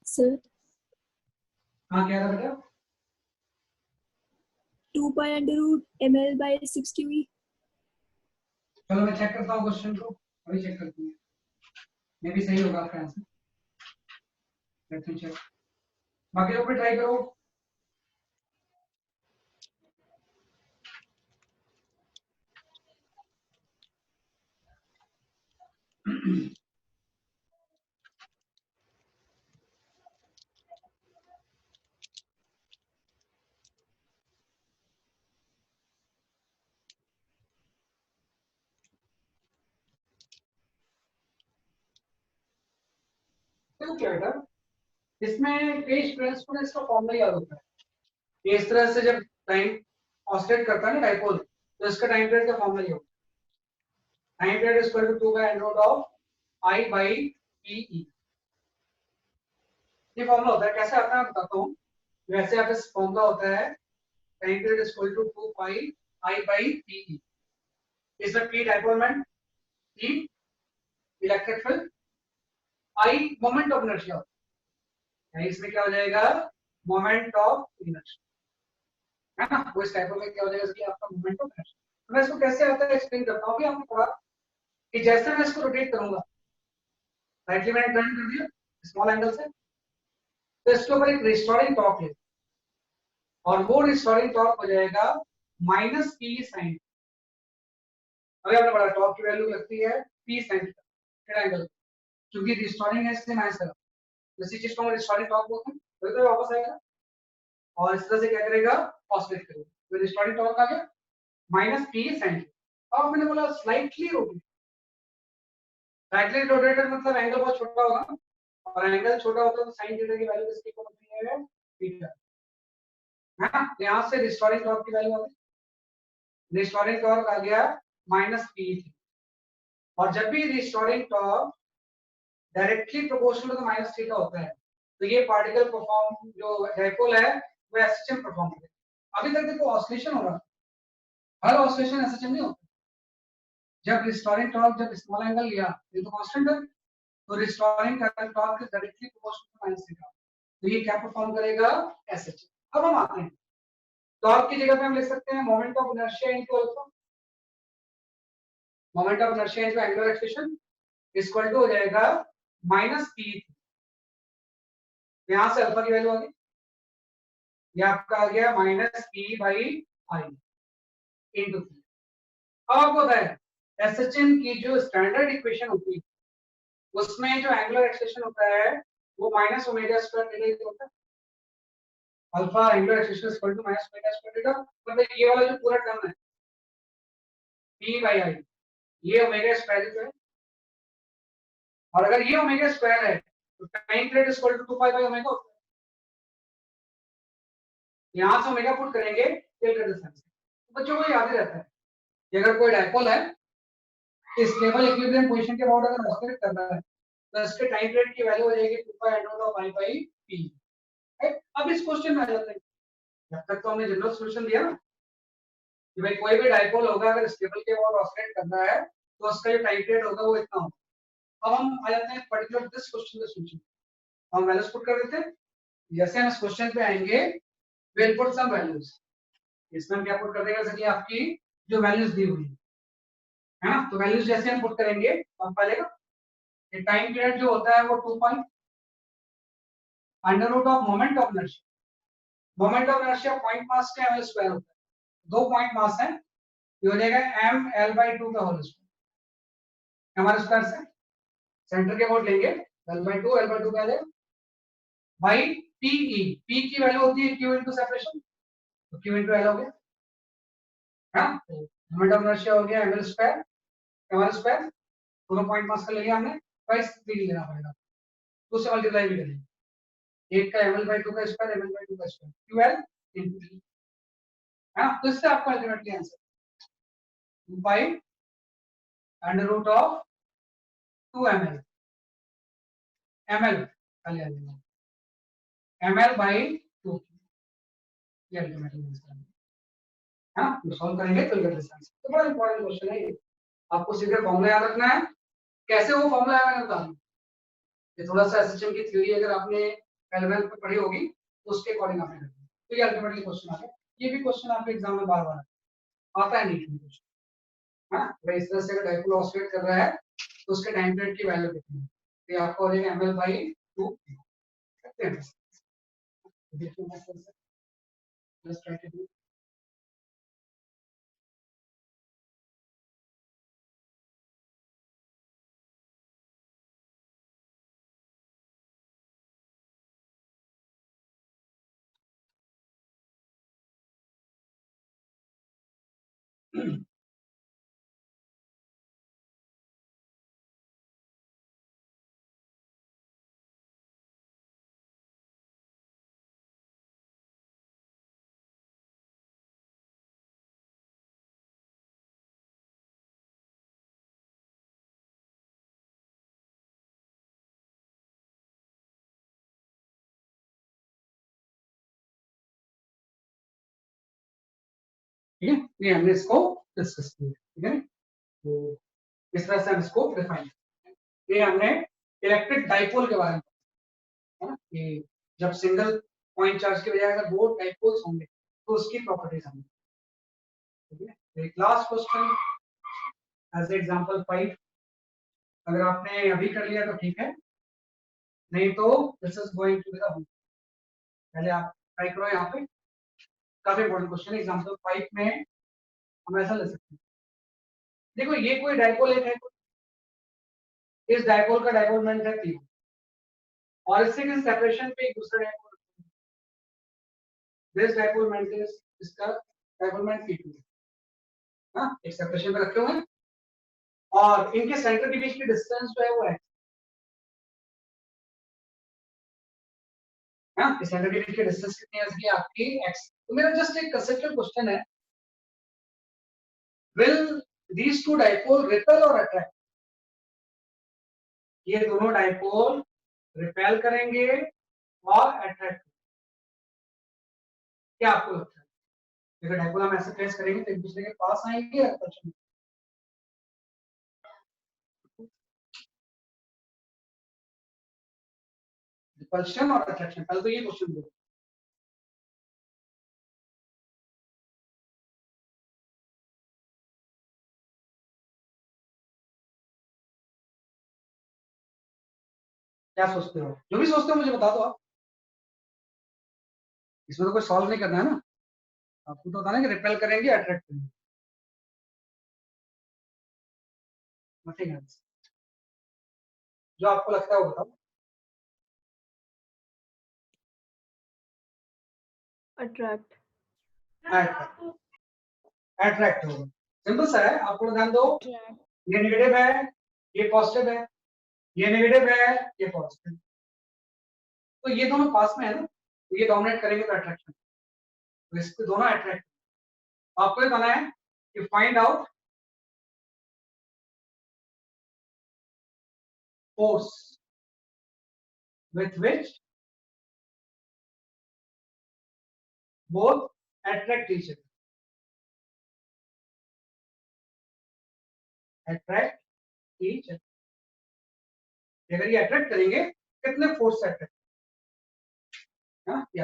Sir, हाँ क्या था बेटा 2 pi under root ml by 6 QE. चलो मैं चेक करता हूँ क्वेश्चन को, अभी चेक करती हूँ, मे भी सही होगा आपका आंसर, लेट्स मी चेक, बाकी लोग भी ट्राई करो। देखो क्या बेटा, इसमें कई स्टूडेंट्स को ना इसका फॉर्मूला याद होता है, ये इस तरह से जब टाइम ऑसिलेट करता है ना डाइपोल, तो इसका टाइम पीरियड का फॉर्मूला ये होता है, time period is equal to 2 by under root of I by PE, ये फॉर्मूला होता है, कैसे आता है मैं बताता हूँ, वैसे आप इस फॉर्मूला होता है time period is equal to 2 pi I by p E, इसमें p dipole moment, E electric field, I moment of inertia, इसमें क्या हो जाएगा मोमेंट ऑफ इनर्शिया, है ना, वो इस टाइप में क्या हो जाएगा इसलिए आपका मोमेंट ऑफ इनर्शिया। तो मैं इसको कैसे आता है एक्सप्लेन करता हूँ, कि आपने पढ़ा कि जैसे मैं इसको रोटेट करूंगा, राइटली मैंने टर्न कर दिया स्मॉल एंगल से, तो इसके ऊपर एक रिस्टोरिंग टॉर्क है, और वो रिस्टोरिंग टॉर्क हो जाएगा माइनस पी साइन, अभी आपने पढ़ा टॉर्क की वैल्यू लगती है पी साइन थीटा एंगल, क्योंकि रिस्टोरिंग है इसलिए माइनस करा, इसी चीज को हम रिस्टोरिंग टॉर्क बोलते हैं, तो वापस आएगा और इस तरह से क्या करेगा ऑसिलेट करेगा, तो रिस्टोरिंग टॉर्क आ गया माइनस पी साइन, अब मैंने बोला स्लाइटली रोटेट, स्लाइटली रोटेटेड मतलब एंगल बहुत छोटा होगा, और एंगल छोटा होता है तो साइन थीटा की वैल्यू किसकी होती है थीटा, है ना, यहां से रिस्टोरिंग टॉर्क की वैल्यू होती है, रिस्टोरिंग टॉर्क आ गया माइनस पी, और जब भी restoring torque directly proportional to minus theta होता है, तो ये पार्टिकल परफॉर्म जो डाइपोल है वो एसएचएम परफॉर्म करेगा। अभी तक देखो ऑसिलेशन हो रहा है, हर ऑसिलेशन एसएचएम नहीं होता, जब रिस्टोरिंग टॉर्क जब स्मॉल एंगल लिया ये तो कांस्टेंट है, तो restoring torque is directly proportional to minus theta, तो ये क्या परफॉर्म करेगा एसएचएम। अब हम आते हैं टॉर्क की जगह पे हम लिख सकते हैं moment of inertia into alpha, moment of inertia into angular acceleration equal to हो जाएगा माइनस पी, यहां से अल्फा की वैल्यू आ गई, ये आपका आ गया minus P by I into थी। अब आपको पता है एसएचएम की जो स्टैंडर्ड इक्वेशन होती है उसमें जो एंगुलर एक्सेलरेशन होता है वो माइनस ओमेगा स्क्वायर थीटा होता है, alpha angular acceleration equal to minus omega square theta, मतलब ये वाला जो पूरा टर्म है पी बाई आई, ये ओमेगा स्क्वायर है, और अगर ये ओमेगा स्क्वायर है तो time period equal to 2 pi by omega होता है, यहां से ओमेगा पुट करेंगे टेलर डिस्टेंस, तो बच्चों को याद ही रहता है कि अगर कोई डाइपोल है स्टेबल इक्विलिब्रियम पोजीशन के अबाउट अगर ऑसिलेट कर रहा है तो इसके टाइम पीरियड की वैल्यू हो जाएगी 2 pi under root of I by P, right. अब इस क्वेश्चन में आ जाते हैं, जब तक तो हमने जनरल सॉल्यूशन दिया ना कि भाई कोई भी डाइपोल होगा अगर स्टेबल के अबाउट ऑसिलेट कर रहा है तो उसका जो टाइम पीरियड होगा वो इतना होगा। अब हम आ जाते हैं पर्टिकुलर दिस क्वेश्चन का सॉल्यूशन, हम वैल्यूज पुट कर देते हैं, जैसे हम इस क्वेश्चन पे आएंगे we'll put some values, इसमें हम क्या पुट कर देंगे, जैसे कि आपकी जो वैल्यूज दी हुई है ना, तो वैल्यूज जैसे हम पुट करेंगे तो हम पालेगा ये टाइम पीरियड जो होता है वो 2 pi under root of moment of inertia. Moment of inertia point mass का ml स्क्वायर होता है, 2 पॉइंट मास है, ये हो जाएगा ml/2 का होल स्क्वायर। हमारे स्क्वायर से सेंटर के वोट लेंगे l/2 l/2 क्या जाएगा बाई PE। P की वैल्यू होती है Q इनटू सेपरेशन, तो Q इनटू L हो गया, हाँ। तो मोमेंट ऑफ इनर्शिया हो गया ml स्क्वायर, हमारा स्क्वायर दोनों पॉइंट मास का ले लिया हमने, बाई 3 लेना पड़ेगा, तो उससे मल्टीप्लाई भी करेंगे, एक का ml/2 का स्क्वायर ml/2 का स्क्वायर QL इनटू T, है ना। तो इससे आपका ultimately answer 2 pi under root of 2 ml ml खाली आ जाएगा ml/2, ये अल्टीमेटली आंसर है, हाँ। तो सॉल्व करेंगे तो ये आंसर। तो बड़ा इंपॉर्टेंट क्वेश्चन है ये, आपको सीधे फॉर्मूला याद रखना है। कैसे वो फॉर्मूला है मैंने बता दूं, ये थोड़ा सा एसएचएम की थ्योरी अगर आपने 11th में पढ़ी होगी तो उसके अकॉर्डिंग आपने करना है। तो ये अल्टीमेटली क्वेश्चन आ गया, ये भी क्वेश्चन आपके एग्जाम में बार बार आता है नीट में क्वेश्चन, हाँ। भाई इस तरह से अगर डाइपोल ऑसिलेट कर रहा है तो उसके टाइम पीरियड की वैल्यू कितनी है, तो ये आपको हो जाएगा ml/2 करते हैं। देखिए मैं जस्ट ट्राई टू डू ठीक है, ये हमने इसको डिस्कस किया, ठीक है। तो इस तरह से हम इसको डिफाइन, ये हमने इलेक्ट्रिक डाइपोल के बारे में, है ना, कि जब सिंगल पॉइंट चार्ज के बजाय अगर दो डाइपोल्स होंगे तो उसकी प्रॉपर्टीज हमने, ठीक है। एक लास्ट क्वेश्चन एज एग्जांपल 5, अगर आपने अभी कर लिया तो ठीक है, नहीं तो this is going to be the, पहले आप ट्राई करो यहाँ पे, काफी इंपॉर्टेंट क्वेश्चन है। एग्जांपल 5 में हम ऐसा ले सकते हैं, देखो ये कोई डाइपोल एक है, इस डाइपोल का डाइपोल मोमेंट है P, और इससे किसी सेपरेशन पे एक दूसरा dipole, this dipole moment is, इसका डाइपोल मोमेंट P2, हाँ, एक सेपरेशन पे रखे हुए हैं, और इनके सेंटर के बीच की डिस्टेंस जो है वो है, हाँ, इस सेंटर के बीच की डिस्टेंस कितनी है इसकी आपकी x। तो मेरा जस्ट एक कंसेप्चुअल क्वेश्चन है, will these two dipole repel और अट्रैक्ट, ये दोनों डाइपोल रिपेल करेंगे और अट्रैक्ट, क्या आपको लगता है, अगर डाइपोल हम ऐसे प्लेस करेंगे तो एक दूसरे के पास आएंगे या रिपल्शन, रिपल्शन और अट्रैक्शन, पहले तो ये क्वेश्चन दो, क्या सोचते हो, जो भी सोचते हो मुझे बता दो आप, इसमें तो कोई सॉल्व नहीं करना है ना, आपको तो बताना है कि रिपेल करेंगे अट्रैक्ट करेंगे, ठीक है, जो आपको लगता है वो बताओ। Attract. अट्रैक्ट होगा, सिंपल सा है, आपको ध्यान दो, ये नेगेटिव है, ये पॉजिटिव है, ये नेगेटिव है, ये पॉजिटिव, तो ये दोनों पास में है ना, तो ये डोमिनेट करेंगे तो अट्रैक्शन, तो इसको दोनों अट्रैक्ट, आपको ये बताना है कि find out force with which both attract each other, attract each other, अगर ये अट्रैक्ट करेंगे कितने फोर्स से अट्रैक्ट, है ना, ये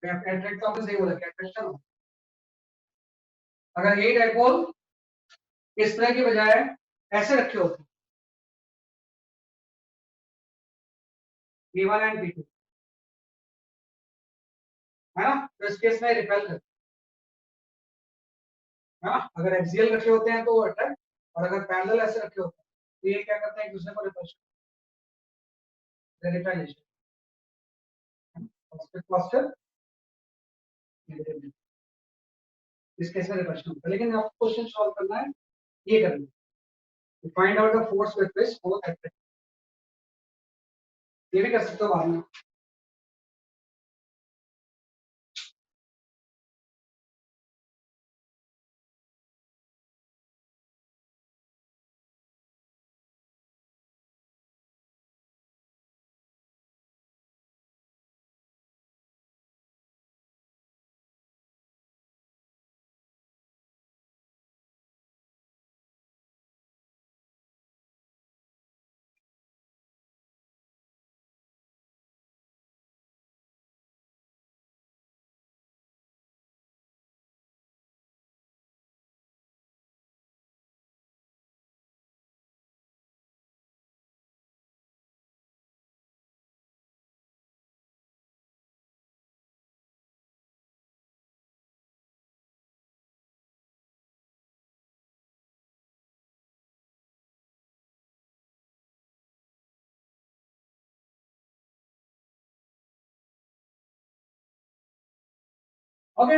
अट्रैक्ट तो आपने सही बोला कि अट्रैक्शन, अगर ये डाइपोल इस तरह के बजाय ऐसे रखे होते हैं P1 एंड P2, है ना। तो इस केस में रिपेल करते हैं, है ना। अगर एक्सियल रखे होते हैं तो अट्रैक्ट, और अगर पैरेलल ऐसे रखे होते हैं तो ये क्या करते हैं, एक दूसरे को रिपल्शन, रिपेलेशन, पॉजिटिव नेगेटिव, इस केस में रिपल्शन होता है। लेकिन आपको क्वेश्चन सॉल्व करना है, ये करना है, find out the force with which both attract, ये भी कर सकते हो बाद में। Okay,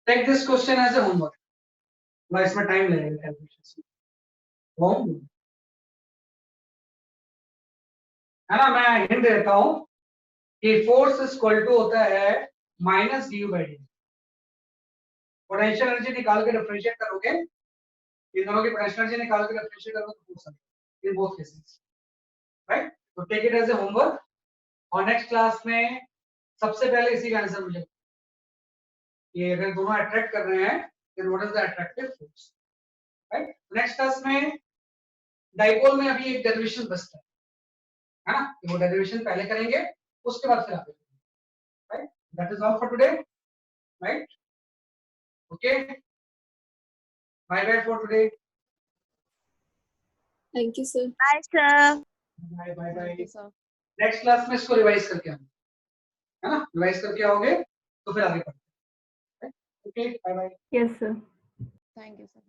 take this question as a homework. ना इसमें टाइम लगेगा कैलकुलेशन में, है ना। मैं हिंट देता हूं कि फोर्स इज इक्वल टू होता है minus D you by D. Potential energy निकाल के डिफरेंशिएट करोगे, इन दोनों की पोटेंशियल एनर्जी निकाल के डिफरेंशिएट करोगे तो फोर्स आएगा इन बोथ केसेस, राइट। तो take it as a homework, और नेक्स्ट क्लास में सबसे पहले इसी का आंसर मुझे, ये अगर दोनों अट्रैक्ट कर रहे हैं then what is the attractive force, right। Next class में डाइपोल में अभी एक डेरिवेशन बचता है ना, तो वो डेरिवेशन पहले करेंगे, उसके बाद फिर आगे, right. That is all for today, right. Okay, bye bye for today, Thank you, sir. Bye, sir. Bye bye Thank bye. you, sir. Next class में इसको रिवाइज करके आना, है ना। रिवाइज करके आओगे तो फिर आगे पढ़ते हैं, okay, bye bye. Yes, sir. Thank you, sir.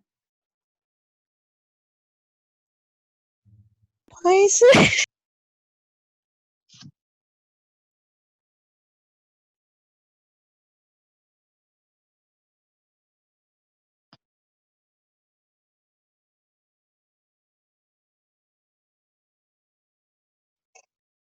Bye, sir.